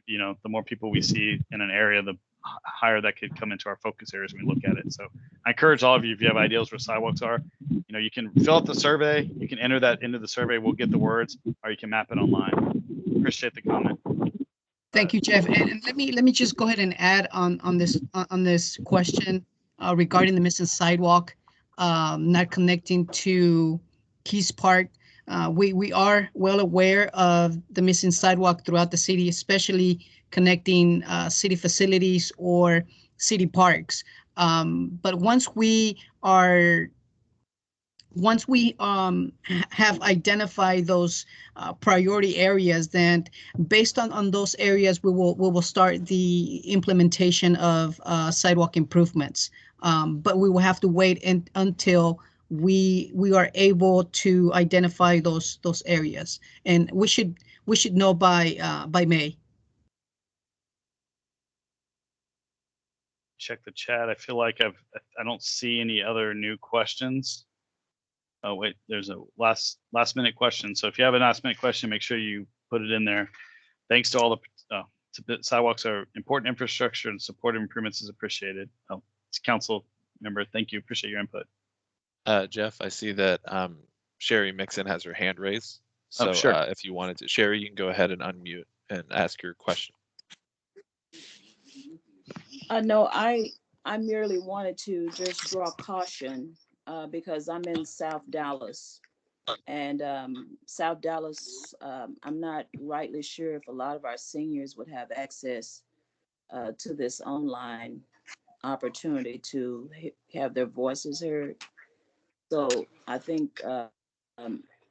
people we see in an area, the higher that could come into our focus areas when we look at it. So I encourage all of you, if you have ideas where sidewalks are, you can fill out the survey, you can enter that into the survey, we'll get the words, or you can map it online. Appreciate the comment. Thank you, Jeff. And let me just go ahead and add on this question regarding the missing sidewalk not connecting to Keys Park. We are well aware of the missing sidewalk throughout the city, especially connecting city facilities or city parks. But once we have identified those priority areas, then based on those areas, we will start the implementation of sidewalk improvements. But we will have to wait until we are able to identify those areas, and we should know by May. Check the chat. I feel like I don't see any other new questions. Oh wait, there's a last minute question. So if you have a last minute question, make sure you put it in there. Thanks to all the sidewalks are important infrastructure, and support improvements is appreciated. Oh, it's council member. Thank you. Appreciate your input. Jeff, I see that Sherry Mixon has her hand raised. So sure. If you wanted to, Sherry, you can go ahead and unmute and ask your question. No, I merely wanted to just draw caution because I'm in South Dallas, and South Dallas, I'm not rightly sure if a lot of our seniors would have access to this online opportunity to have their voices heard. So I think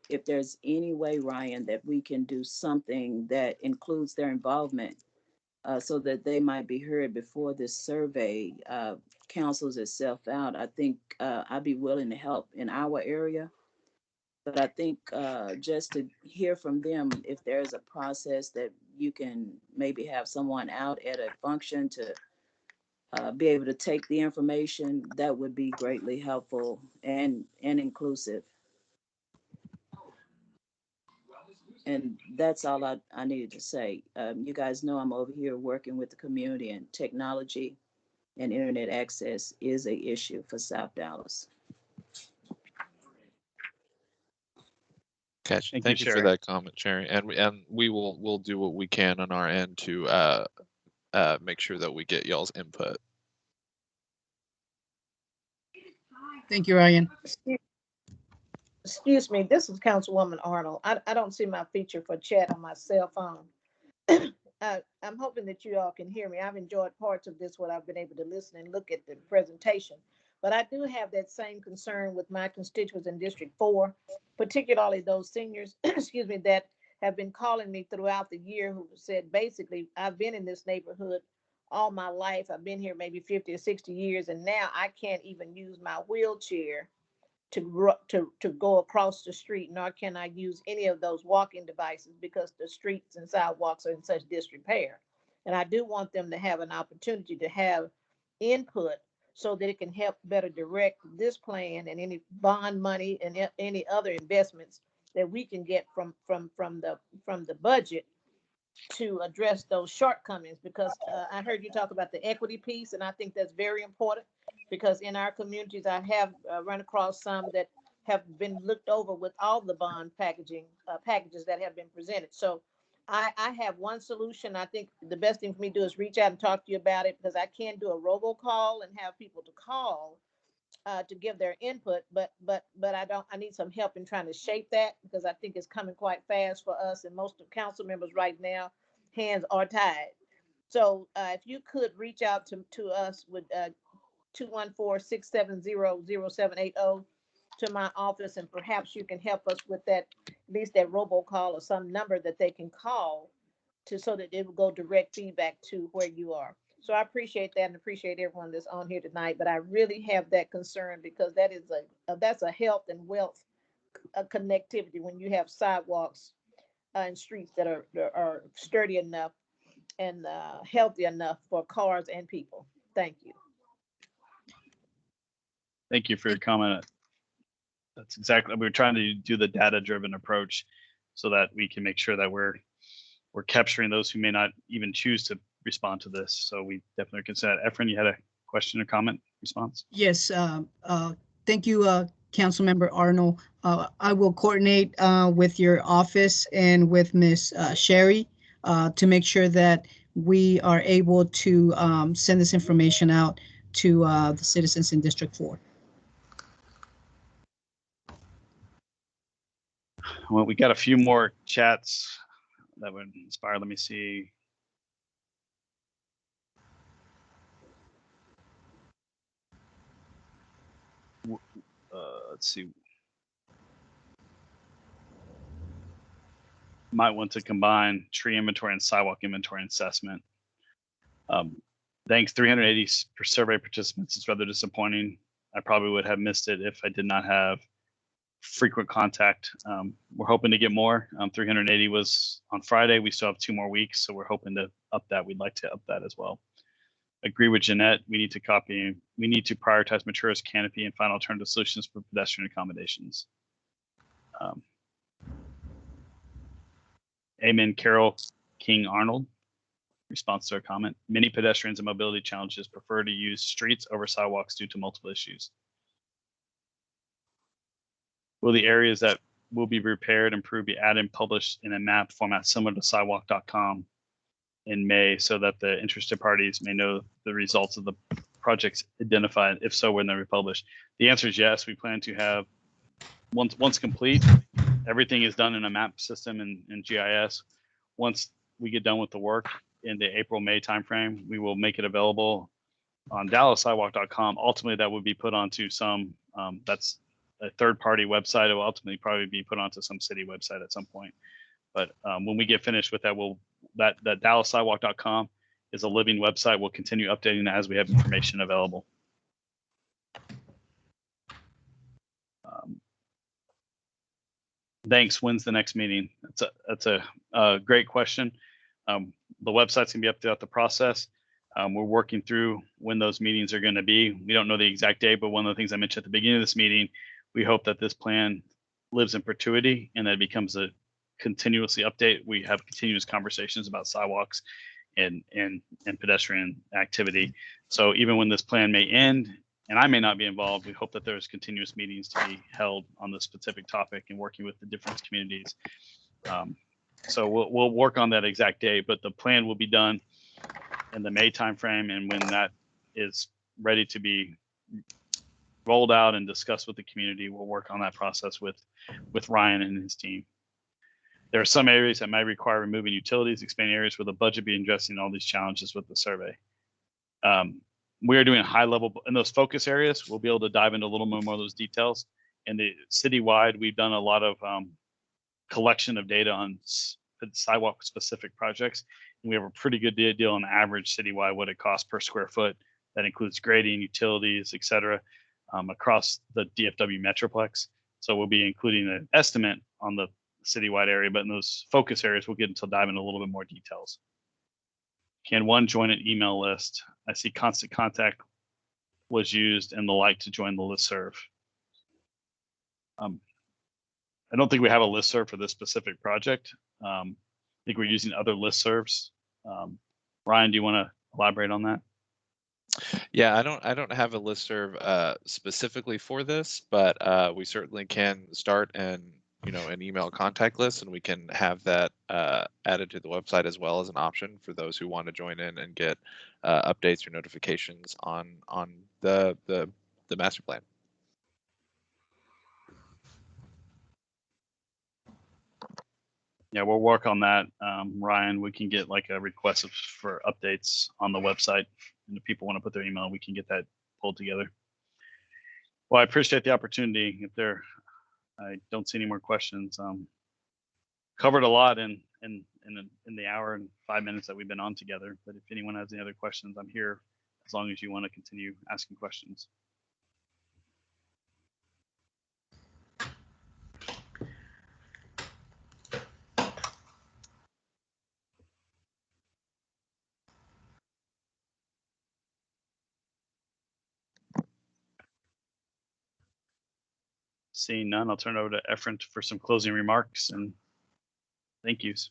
if there's any way, Ryan, that we can do something that includes their involvement so that they might be heard before this survey cancels itself out, I think I'd be willing to help in our area. But I think just to hear from them, if there's a process that you can maybe have someone out at a function to be able to take the information, that would be greatly helpful and inclusive. And that's all I needed to say. You guys know I'm over here working with the community, and technology and internet access is an issue for South Dallas. Catch. Thank you for that comment, Sherry. And we'll do what we can on our end to make sure that we get y'all's input. Thank you, Ryan. Excuse me, this is Councilwoman Arnold. I don't see my feature for chat on my cell phone. I'm hoping that you all can hear me. I've enjoyed parts of this, what I've been able to listen and look at the presentation. But I do have that same concern with my constituents in District 4, particularly those seniors, excuse me, that have been calling me throughout the year, who said, basically, I've been in this neighborhood all my life. I've been here maybe 50 or 60 years, and now I can't even use my wheelchair to go across the street, nor can I use any of those walking devices because the streets and sidewalks are in such disrepair. And I do want them to have an opportunity to have input so that it can help better direct this plan and any bond money and any other investments that we can get from the budget to address those shortcomings. Because I heard you talk about the equity piece, and I think that's very important, because in our communities I have run across some that have been looked over with all the bond packages that have been presented. So I have one solution. I think the best thing for me to do is reach out and talk to you about it, because I can do a robocall and have people to call to give their input, but I need some help in trying to shape that, because I think it's coming quite fast for us, and most of council members right now, hands are tied. So if you could reach out to us with 214-670-0780 to my office, and perhaps you can help us with that, at least that robocall or some number that they can call to, so that it will go direct feedback to where you are. So I appreciate that and appreciate everyone that's on here tonight. But I really have that concern, because that is that's a health and wealth connectivity when you have sidewalks and streets that are sturdy enough and healthy enough for cars and people. Thank you. Thank you for your comment. That's exactly, we're trying to do the data-driven approach so that we can make sure that we're capturing those who may not even choose to respond to this. So we definitely consider that. Efren, you had a question or comment response? Yes, thank you, Councilmember Arnold. I will coordinate with your office and with Ms. Sherry to make sure that we are able to send this information out to the citizens in District 4. Well, we got a few more chats that would inspire. Let me see. Let's see. Might want to combine tree inventory and sidewalk inventory and assessment. Thanks, 380 per survey participants. It's rather disappointing. I probably would have missed it if I did not have frequent contact. We're hoping to get more. 380 was on Friday. We still have 2 more weeks, so we're hoping to up that. We'd like to up that as well. Agree with Jeanette. We need to prioritize matures, canopy, and final alternative solutions for pedestrian accommodations. Amen. Carol King Arnold. Response to our comment. Many pedestrians and mobility challenges prefer to use streets over sidewalks due to multiple issues. Will the areas that will be repaired, improved, be added and published in a map format similar to sidewalk.com in May, so that the interested parties may know the results of the projects identified? If so, when they're republished? The answer is yes. We plan to have, once complete, everything is done in a map system in GIS. Once we get done with the work in the April-May timeframe, we will make it available on DallasSidewalk.com. Ultimately, that would be put onto some, that's a third-party website. It will ultimately probably be put onto some city website at some point. But when we get finished with that, that DallasSidewalk.com is a living website. We'll continue updating that as we have information available. Thanks. When's the next meeting? That's a great question. The website's gonna be up throughout the process. We're working through when those meetings are going to be. We don't know the exact day, but one of the things I mentioned at the beginning of this meeting, we hope that this plan lives in perpetuity and that it becomes a continuously update. We have continuous conversations about sidewalks and pedestrian activity. So even when this plan may end and I may not be involved, we hope that there's continuous meetings to be held on this specific topic and working with the different communities. So we'll work on that exact day, but the plan will be done in the May timeframe, and when that is ready to be rolled out and discussed with the community, we'll work on that process with Ryan and his team. There are some areas that might require removing utilities, expanding areas where the budget be addressing all these challenges with the survey. We are doing a high level in those focus areas. We'll be able to dive into a little more of those details. And the citywide, we've done a lot of collection of data on sidewalk specific projects. And we have a pretty good deal on average citywide, what it costs per square foot. That includes grading, utilities, et cetera. across the DFW Metroplex. So we'll be including an estimate on the citywide area, but in those focus areas, we'll get into dive into a little bit more details. Can one join an email list? I see Constant Contact was used and the like to join the listserv. I don't think we have a listserv for this specific project. I think we're using other listservs. Ryan, do you want to elaborate on that? Yeah, I don't have a listserv specifically for this, but we certainly can start an email contact list, and we can have that added to the website as well as an option for those who want to join in and get updates or notifications on the master plan. Yeah, we'll work on that, Ryan. We can get like a request for updates on the website, and if people want to put their email, we can get that pulled together. Well, I appreciate the opportunity. I don't see any more questions. Covered a lot in the hour and 5 minutes that we've been on together. But if anyone has any other questions, I'm here as long as you want to continue asking questions. Seeing none, I'll turn it over to Efren for some closing remarks and thank yous.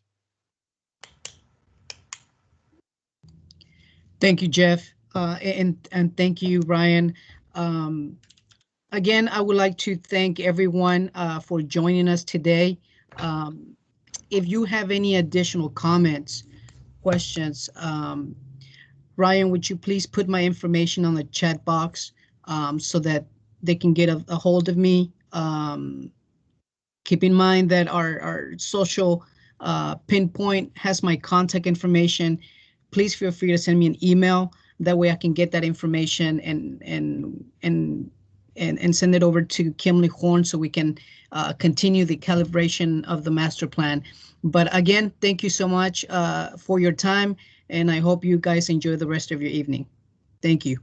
Thank you, Jeff, and thank you, Ryan. Again, I would like to thank everyone for joining us today. If you have any additional comments, questions, Ryan, would you please put my information on the chat box so that they can get a hold of me? Keep in mind that our social pinpoint has my contact information. Please feel free to send me an email. That way I can get that information and send it over to Kimberly Horn so we can continue the calibration of the master plan. But again, thank you so much for your time, and I hope you guys enjoy the rest of your evening. Thank you.